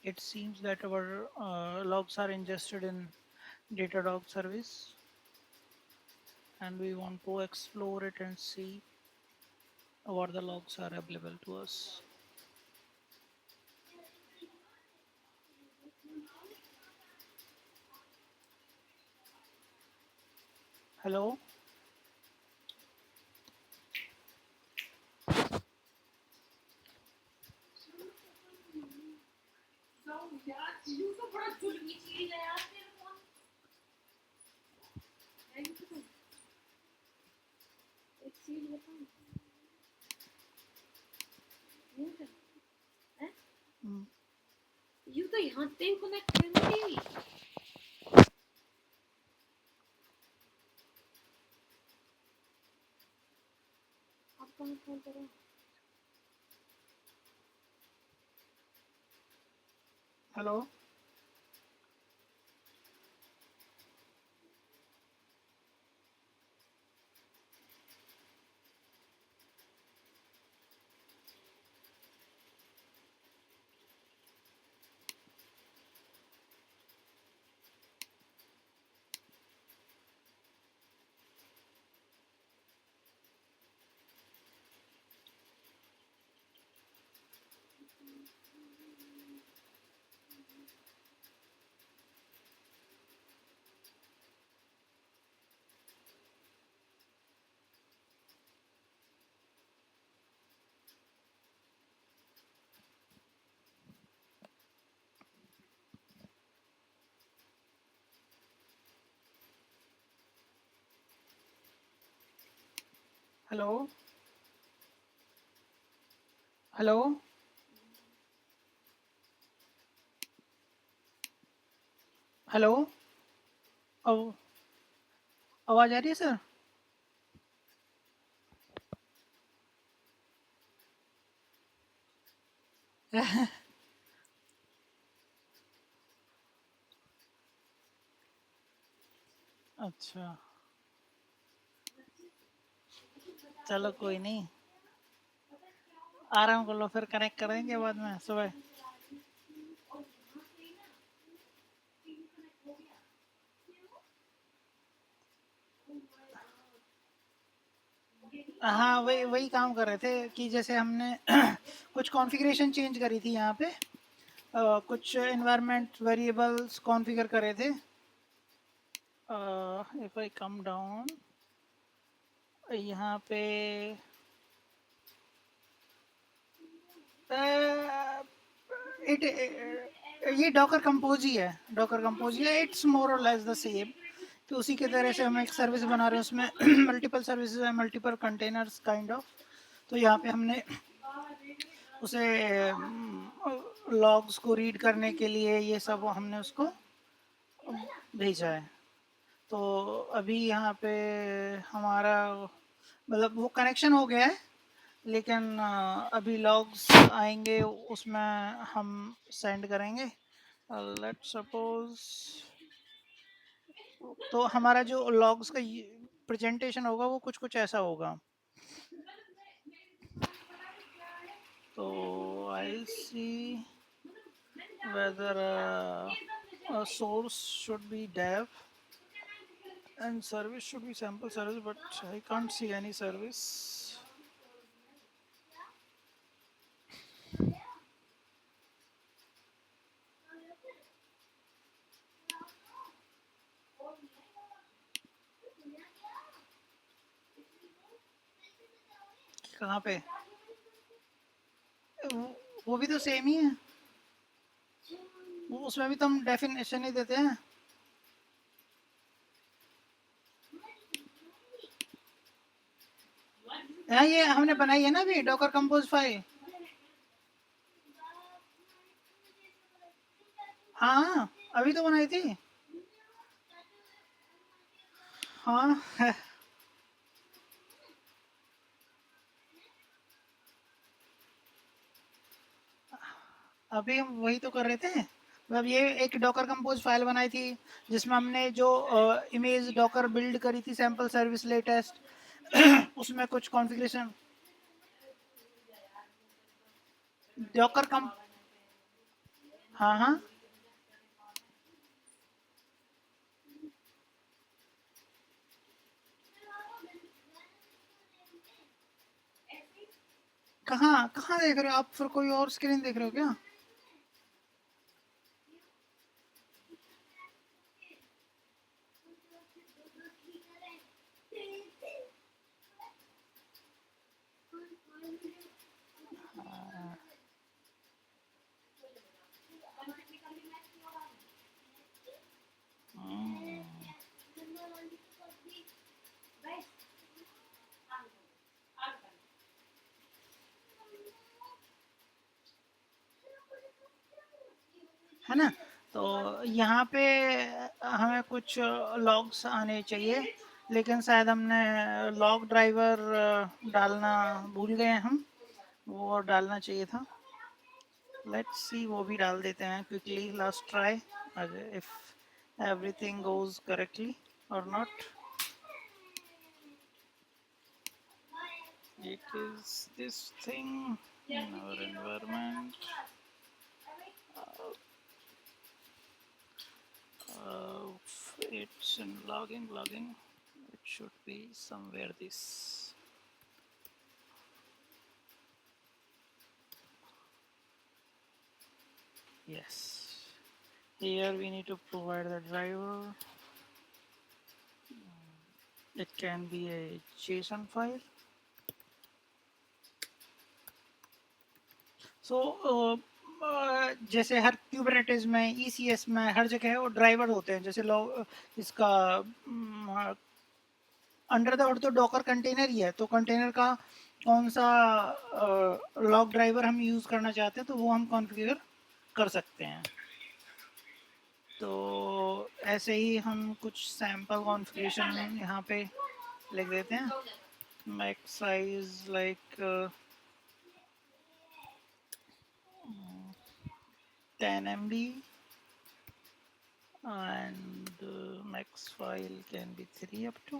A: It seems that our logs are ingested in Datadog service, and we want to explore it and see what the logs are available to us. Hello?
B: You तो यहाँ पे connect करनी आप कहाँ phone करो
A: Hello? Hello? Hello? Hello? अब आवाज आ रही है सर? अच्छा, चलो कोई नहीं, आराम कर लो, फिर कनेक्ट करेंगे बाद में सुबह। हाँ, वही वही काम कर रहे थे कि जैसे हमने कुछ कॉन्फ़िगरेशन चेंज करी थी यहाँ पे, कुछ एनवायरनमेंट वेरिएबल्स कॉन्फ़िगर करे थे। इफ आई कम डाउन, यहाँ पे इट ये डॉकर कंपोज ही है, डॉकर कंपोज ही है, इट्स मोर और लेस द सेम। तो उसी के तरह से हम एक सर्विस बना रहे हैं, उसमें मल्टीपल सर्विसेज है, मल्टीपल कंटेनर्स काइंड ऑफ। तो यहाँ पे हमने उसे लॉग्स को रीड करने के लिए ये सब हमने उसको भेजा है। तो अभी यहाँ पे हमारा मतलब वो कनेक्शन हो गया है, लेकिन अभी लॉग्स आएंगे उसमें हम सेंड करेंगे। लेट सपोज, तो हमारा जो लॉग्स का प्रेजेंटेशन होगा वो कुछ कुछ ऐसा होगा। तो आई सी whether a source should be dev and service should be sample service, but I can't see any service. कहाँ पे? वो भी तो सेम ही है, उसमें भी तो हम डेफिनेशन ही देते हैं। हाँ, ये हमने बनाई है ना अभी डॉकर कंपोज फाइल। हाँ, अभी तो बनाई थी। हाँ अभी हम वही तो कर रहे थे, मतलब ये एक डॉकर कंपोज फाइल बनाई थी जिसमें हमने जो इमेज डॉकर बिल्ड करी थी सैंपल सर्विस लेटेस्ट उसमें कुछ कॉन्फ़िगरेशन डॉकर कम हाँ हाँ कहाँ कहाँ देख रहे हो आप? फिर कोई और स्क्रीन देख रहे हो क्या? है ना? तो यहाँ पे हमें कुछ लॉग्स आने चाहिए लेकिन शायद हमने लॉग ड्राइवर डालना भूल गए हम, वो डालना चाहिए था। लेट्स सी वो भी डाल देते हैं quickly, last try, if everything goes correctly और not. It is this thing in our environment. It's in logging. It should be somewhere this. Yes. Here we need to provide the driver. It can be a JSON file. So जैसे हर Kubernetes में, ECS में, हर जगह वो driver होते हैं। जैसे इसका under the तो डॉकर कंटेनर ही है, तो कंटेनर का कौन सा लॉग ड्राइवर हम यूज़ करना चाहते हैं तो वो हम कॉन्फ़िगर कर सकते हैं। तो ऐसे ही हम कुछ सैम्पल कॉन्फ़िगरेशन यहाँ पे लिख देते हैं। Max size like 10 MB and max file can be 3 up to,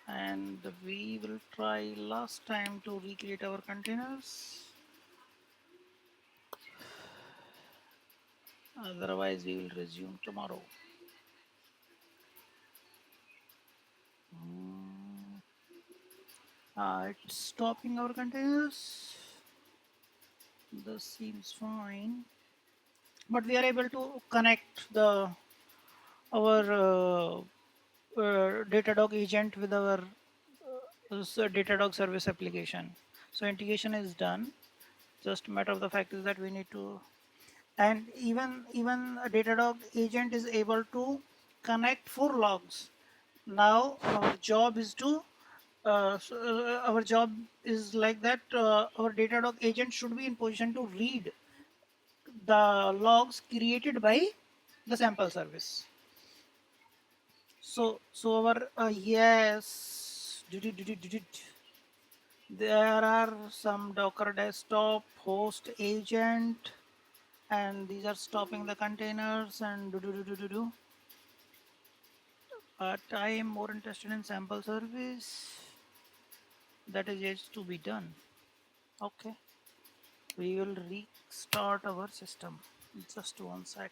A: and we will try last time to recreate our containers, otherwise we will resume tomorrow. It's stopping our containers. This seems fine, but we are able to connect the our Datadog agent with our Datadog service application. So integration is done. Just matter of the fact is that we need to, and even a Datadog agent is able to connect 4 logs. Now our job is to our job is like that. Our Datadog agent should be in position to read the logs created by the sample service. So our yes, there are some Docker desktop host agent, and these are stopping the containers and do. But I am more interested in sample service. That is yet to be done. Okay, we will restart our system. Just one sec.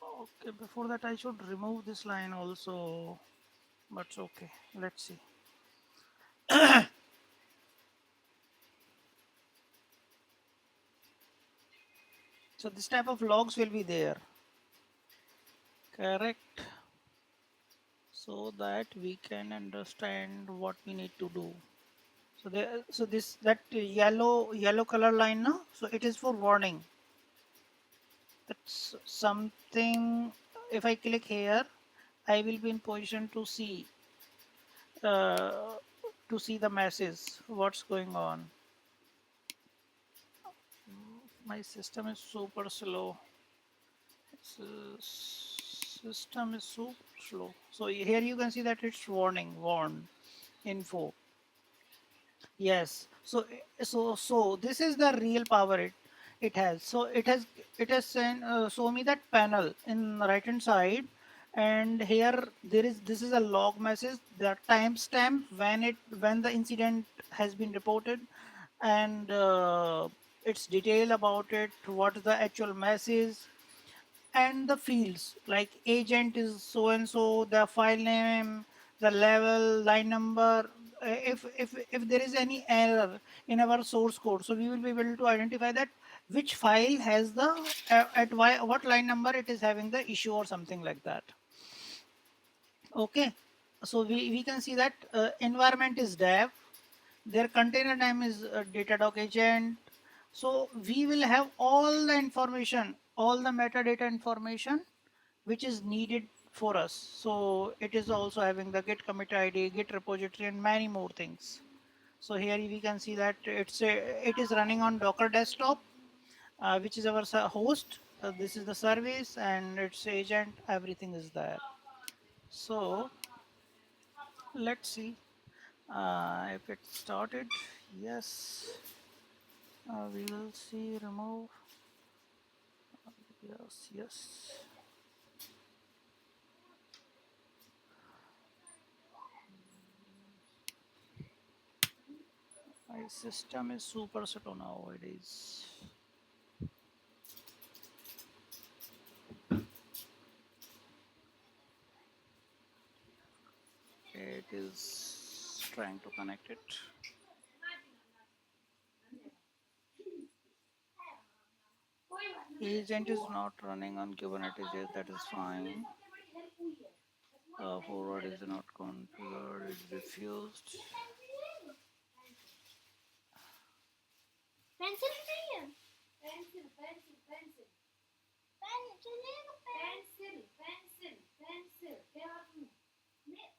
A: Okay, before that I should remove this line also, but okay, let's see. So this type of logs will be there, correct? So that we can understand what we need to do. So there, so this that yellow color line now, so it is for warning. That's something. If I click here, I will be in position to see the message what's going on. My system is super slow. System is so slow. So here you can see that it's warning, warn, info. Yes. So this is the real power it has. So it has sent show me that panel in right hand side, and here there is this is a log message, the timestamp when the incident has been reported, and it's detail about it, what the actual message, and the fields like agent is so and so, the file name, the level, line number. If there is any error in our source code, so we will be able to identify that which file has the what line number it is having the issue or something like that. Okay, so we can see that environment is dev, their container name is Datadog agent. So we will have all the information, all the metadata information which is needed for us. So it is also having the git commit ID, git repository, and many more things. So here we can see that it is running on Docker desktop, which is our host. This is the service and its agent. Everything is there. So let's see if it started. Yes, we will see remove. Yes, yes. My system is super slow nowadays. It is trying to connect it. Agent is not running on Kubernetes yet, that is fine. Forward is not configured, it's refused.
B: Pencil नहीं है pencil pencil pencil pencil pencil pencil pencil क्या हूँ मैं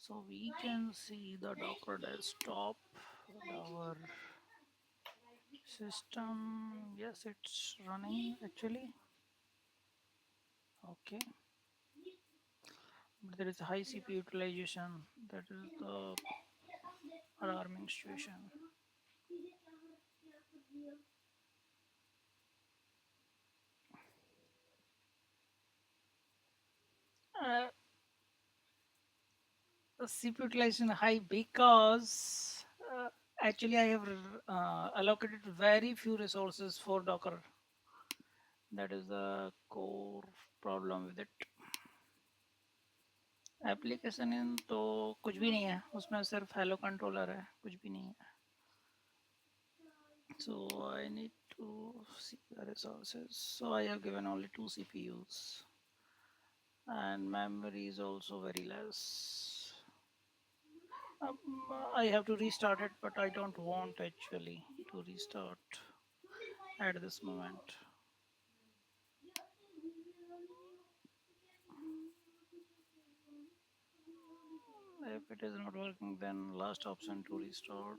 A: So we can see the Docker desktop, our system. Yes, it's running actually. Okay, but there is high CPU utilization. That is the alarming situation. Uh, the CPU utilization high because actually I have allocated very few resources for Docker. That is the core problem with it. Application in तो कुछ भी नहीं है उसमें, सिर्फ hello controller है, कुछ भी नहीं है. So I need to see the resources. So I have given only 2 CPUs and memory is also very less. um, I have to restart it, but I don't want actually to restart at this moment. If it is not working, then last option to restart.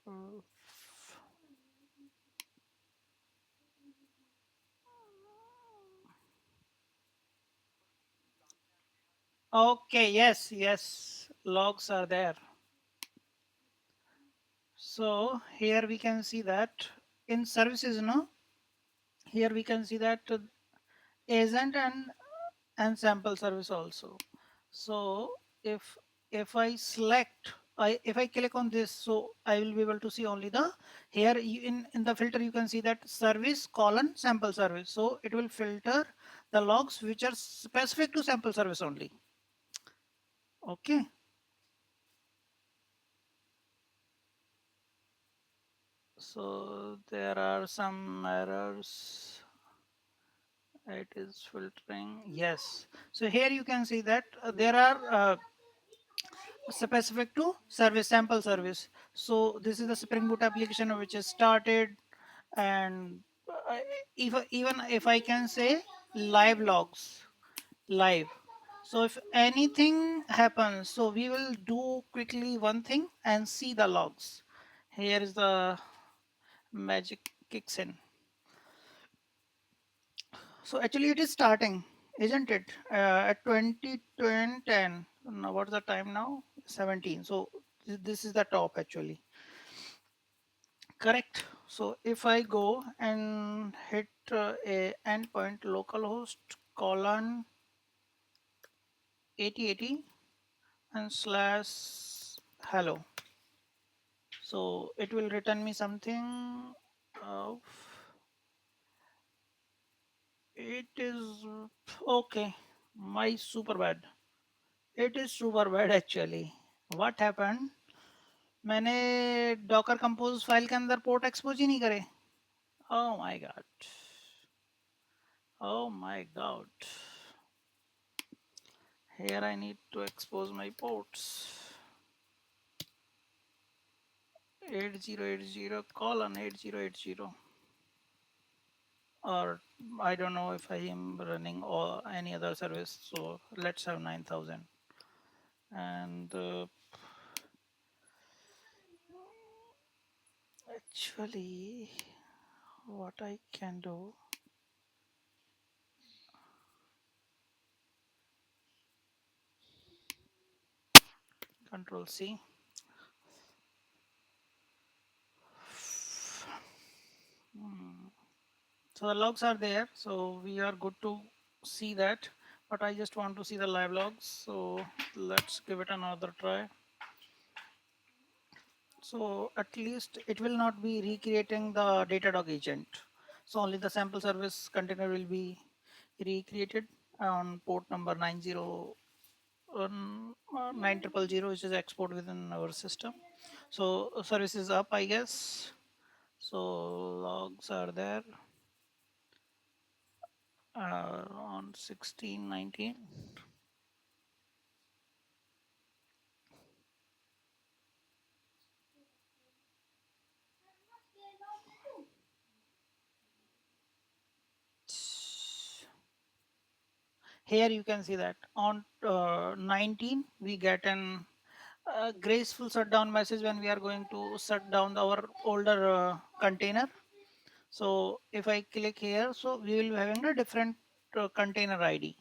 A: Uh, Okay, yes, yes, logs are there. So here we can see that in services, no, here we can see that agent and sample service also. So if I select, if I click on this, so I will be able to see only the here in the filter you can see that service colon sample service. So it will filter the logs which are specific to sample service only. Okay. So there are some errors. It is filtering. Yes. So here you can see that there are specific to service sample service. So this is the Spring Boot application which is started, and uh, if even if I can say live logs live. So if anything happens, so we will do quickly one thing and see the logs. Here is the magic kicks in. So actually it is starting, isn't it? At 2010. Now what's the time now? 17. So this is the top actually. Correct. So if I go and hit a endpoint localhost colon 8080 and slash hello. So it will return me something of it is okay. My super bad. It is super bad actually. What happened? मैंने Docker compose file के अंदर port expose ही नहीं करे. Oh my god. Oh my god. Here I need to expose my ports. 8080 colon 8080. Or I don't know if I am running or any other service. So let's have 9000. And actually, what I can do, Control C. So the logs are there, so we are good to see that, but I just want to see the live logs, so let's give it another try. So at least it will not be recreating the Datadog agent, so only the sample service container will be recreated on port number 9000, which is export within our system. So service is up, I guess. So logs are there on 1619. Here you can see that on 19 we get an graceful shutdown message when we are going to shut down our older container. So if I click here, so we will be having a different container ID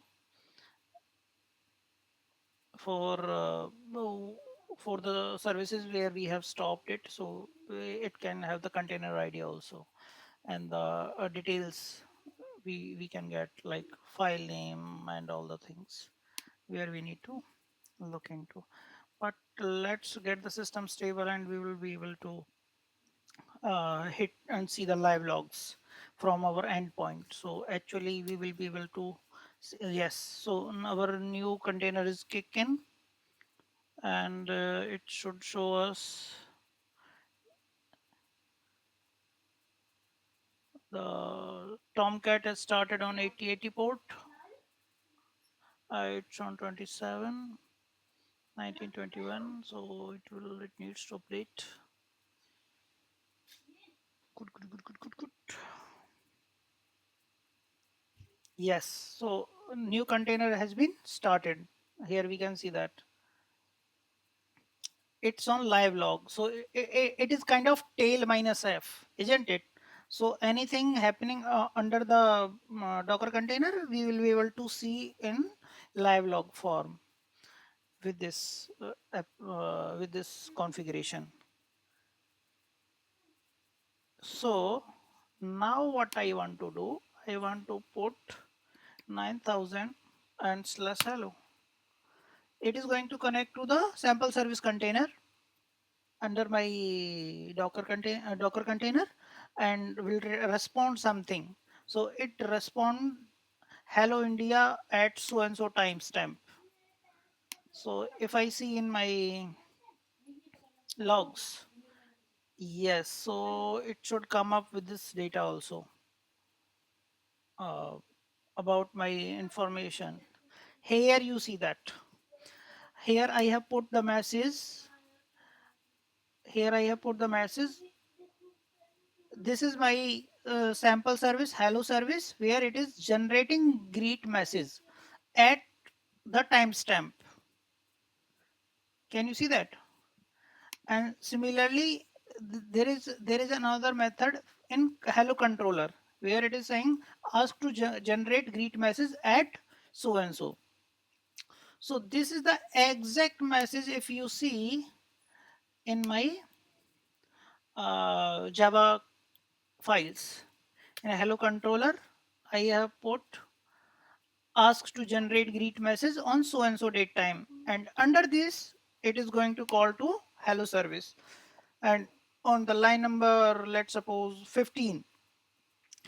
A: for for the services where we have stopped it. So it can have the container ID also, and the details we can get like file name and all the things where we need to look into. But let's get the system stable and we will be able to hit and see the live logs from our endpoint. So actually we will be able to yes, so our new container is kick in, and it should show us the Tomcat has started on 8080 port. It's on 27 1921, so it needs to update. Good. Yes, so new container has been started. Here we can see that it's on live log. So it is kind of tail minus f, isn't it? So anything happening under the Docker container, we will be able to see in live log form with this with this configuration. So now what I want to do, I want to put 9000 and slash hello. It is going to connect to the sample service container under my Docker container, and will respond something. So it respond hello India at so and so timestamp. So if I see in my logs, yes, so it should come up with this data also uh, about my information. Here you see that. Here I have put the message. Here I have put the message. This is my sample service, hello service, where it is generating greet message at the timestamp. Can you see that? And similarly, there is another method in hello controller. where it is saying ask to generate greet message at so and so. So this is the exact message if you see in my Java files. In a hello controller, I have put asks to generate greet message on so and so date time, and under this it is going to call to hello service, and on the line number, let's suppose 15,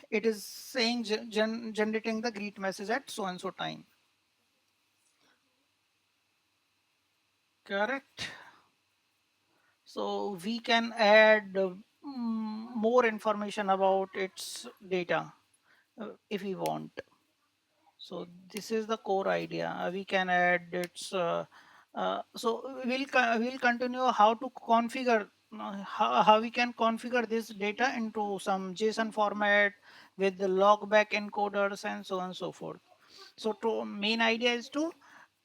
A: it is saying generating the greet message at so and so time. Correct. So we can add more information about its data if we want. So this is the core idea. We can add its. So we'll continue how to configure how we can configure this data into some JSON format with the logback encoders and so on and so forth. So to main idea is to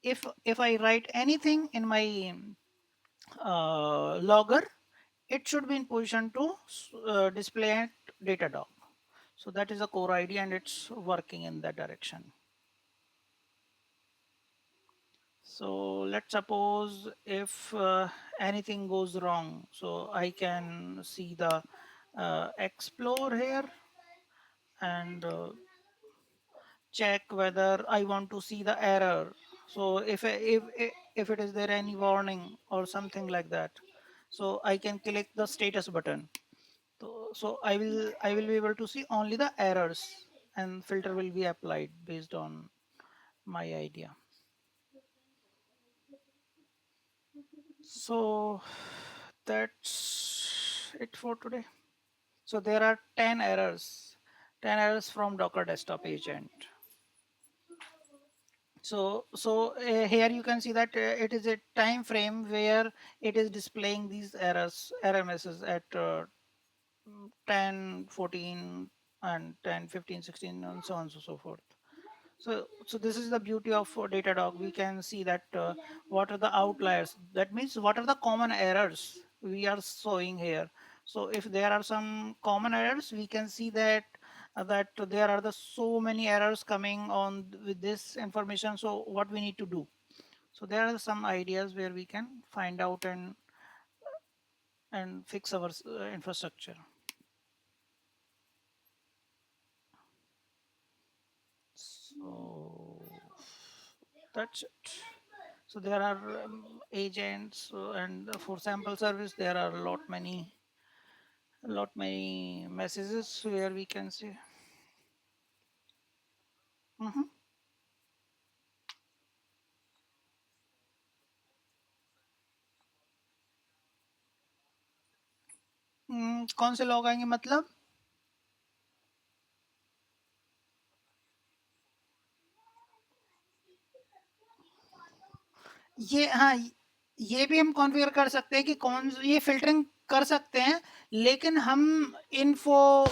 A: if I write anything in my logger, it should be in position to display at Datadog. So that is the core idea, and it's working in that direction. So let's suppose if anything goes wrong, so I can see the explore here and check whether I want to see the error. So if it is there any warning or something like that, so I can click the status button. So I will be able to see only the errors, and filter will be applied based on my idea. So that's it for today. So there are 10 errors from Docker Desktop Agent. So here you can see that it is a time frame where it is displaying these error messages at 10, 14, and 10, 15, 16, and so on and so forth. So this is the beauty of Datadog. We can see that what are the outliers. That means what are the common errors we are showing here. So if there are some common errors, we can see that there are so many errors coming on with this information. So what we need to do. So there are some ideas where we can find out and fix our infrastructure. So that's it. So there are agents and for sample service there are a lot many messages where we can see. Mhm. कौन से log आएंगे मतलब? ये हाँ, ये भी हम configure कर सकते हैं कि कौन ये फ़िल्टरिंग कर सकते हैं, लेकिन हम इन्फो,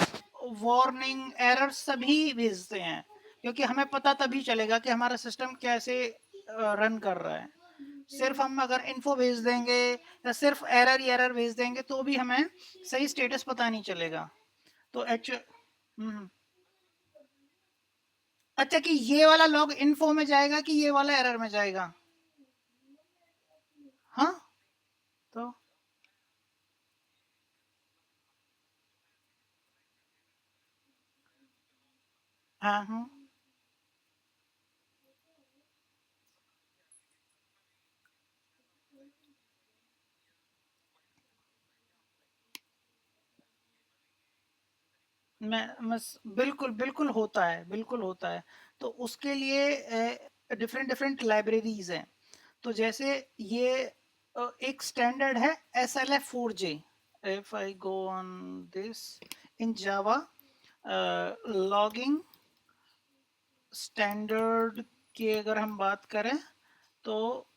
A: वार्निंग, एरर्स सभी भेजते हैं, क्योंकि हमें पता तभी चलेगा कि हमारा सिस्टम कैसे रन कर रहा है। सिर्फ़ हम अगर इन्फो भेज देंगे या सिर्फ़ एरर ही एरर भेज देंगे, तो भी हमें सही स्टेटस पता नहीं चलेगा। तो हुँ। अच्छा कि ये वाला लॉग इन्फो में जाएगा कि ये वाला एरर में जाएगा? हाँ, तो हाँ, हाँ। बिल्कुल, बिल्कुल होता है, बिल्कुल होता है। तो उसके लिए डिफरेंट लाइब्रेरीज़ हैं। तो जैसे ये एक स्टैंडर्ड है SLF4J। If I go on this in Java logging standard की अगर हम बात करें तो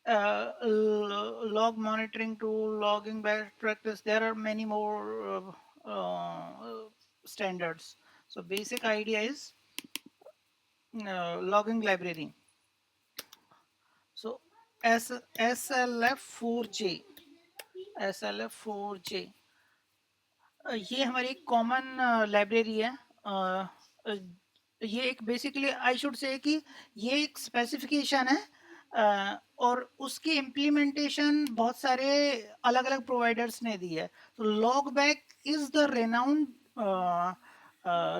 A: log monitoring tool, logging best practice. There are many more standards. So basic idea is logging library. So SLF4J, SLF4J. ये हमारी एक कॉमन लाइब्रेरी है। अ, ये एक बेसिकली आई शुड से कि ये एक स्पेसिफिकेशन है, और उसकी इम्प्लीमेंटेशन बहुत सारे अलग-अलग प्रोवाइडर्स ने दी है। तो Logback is the renowned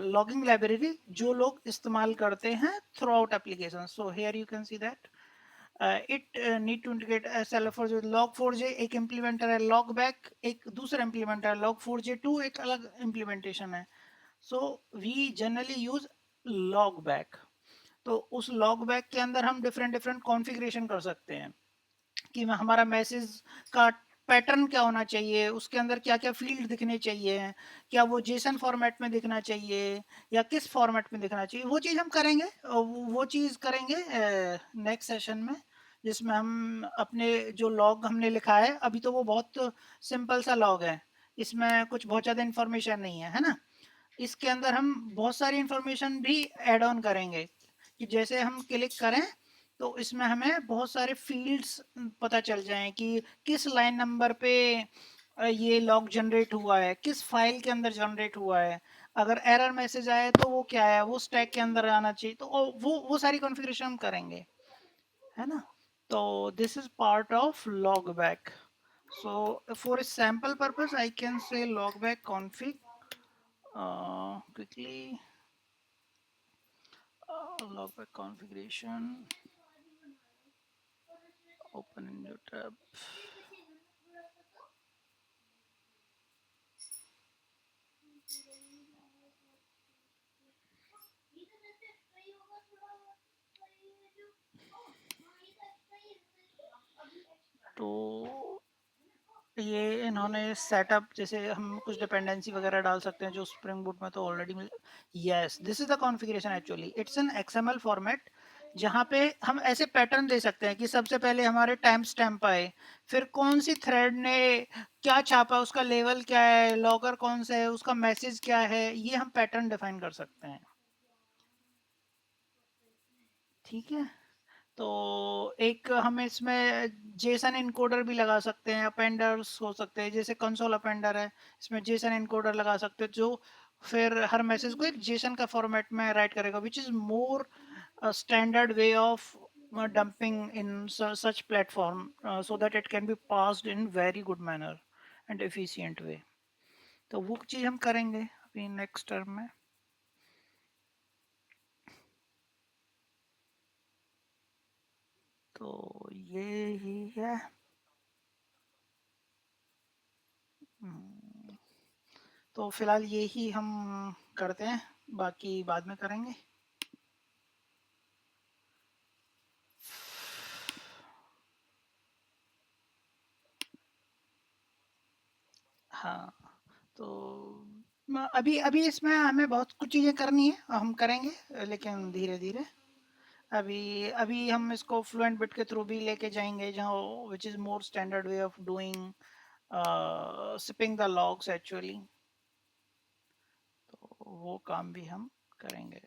A: logging library जो लोग इस्तेमाल करते हैं throughout application. So here you can see that it need to integrate log4j log4j एक इम्प्लीमेंटर है, logback एक दूसरा इम्प्लीमेंटर है, log4j2 एक अलग इम्प्लीमेंटेशन है। So we generally use logback। तो उस logback के अंदर हम डिफरेंट डिफरेंट कॉन्फ़िगरेशन कर सकते हैं कि हमारा मैसेज का पैटर्न क्या होना चाहिए, उसके अंदर क्या-क्या फ़ील्ड दिखने चाहिए, क्या वो जेसन फॉर्मेट में दिखना चाहिए या किस फॉर्मेट में दिखना चाहिए, वो चीज़ हम करेंगे। वो चीज़ करेंगे नेक्स्ट सेशन में, जिसमें हम अपने जो लॉग हमने लिखा है, अभी तो वो बहुत सिंपल सा लॉग है, इसमें कुछ बहुत ज़्यादा इन्फॉर्मेशन नहीं है, है ना? इसके अंदर हम बहुत सारी इन्फॉर्मेशन भी ऐड ऑन करेंगे कि जैसे हम क्लिक करें तो इसमें हमें बहुत सारे फील्ड्स पता चल जाएं कि किस लाइन नंबर पे ये लॉग जनरेट हुआ है, किस फाइल के अंदर जनरेट हुआ है, अगर एरर मैसेज आए तो वो क्या है, वो स्टैक के अंदर आना चाहिए, तो वो सारी कॉन्फ़िगरेशन हम करेंगे, है ना? तो this is part of logback. So for a sample purpose I can say logback config quickly. Logback configuration, open in new tab. तो ये इन्होंने सेटअप, जैसे हम कुछ डिपेंडेंसी वगैरह डाल सकते हैं जो स्प्रिंग बूट में तो already mill. Yes, this is the configuration actually, it's an XML format जहाँ पे हम ऐसे पैटर्न दे सकते हैं कि सबसे पहले हमारे टाइम स्टैम्प आए, फिर कौन सी थ्रेड ने क्या छापा, उसका लेवल क्या है, लॉगर कौन सा है, उसका मैसेज क्या है, ये हम पैटर्न डिफाइन कर सकते हैं। ठीक है, तो एक हम इसमें जेसन इनकोडर भी लगा सकते हैं, अपेंडर्स हो सकते हैं, जैसे कंसोल अपेंडर है, इसमें जेसन इनकोडर लगा सकते हैं जो फिर हर मैसेज को एक जेसन का फॉर्मेट में राइट करेगा, which is more standard way of dumping in such platform so that it can be passed in very good manner and efficient way. तो वो चीज़ हम करेंगे अभी नेक्स्ट टर्म में। तो ये ही है। हम्म, तो फिलहाल ये ही हम करते हैं, बाकी बाद में करेंगे। हाँ, तो अभी अभी इसमें हमें बहुत कुछ चीज़ें करनी है, हम करेंगे लेकिन धीरे धीरे। अभी अभी हम इसको फ्लुएंट बिट के थ्रू भी लेके जाएंगे जहाँ which is more standard way of doing sipping the logs actually. तो वो काम भी हम करेंगे।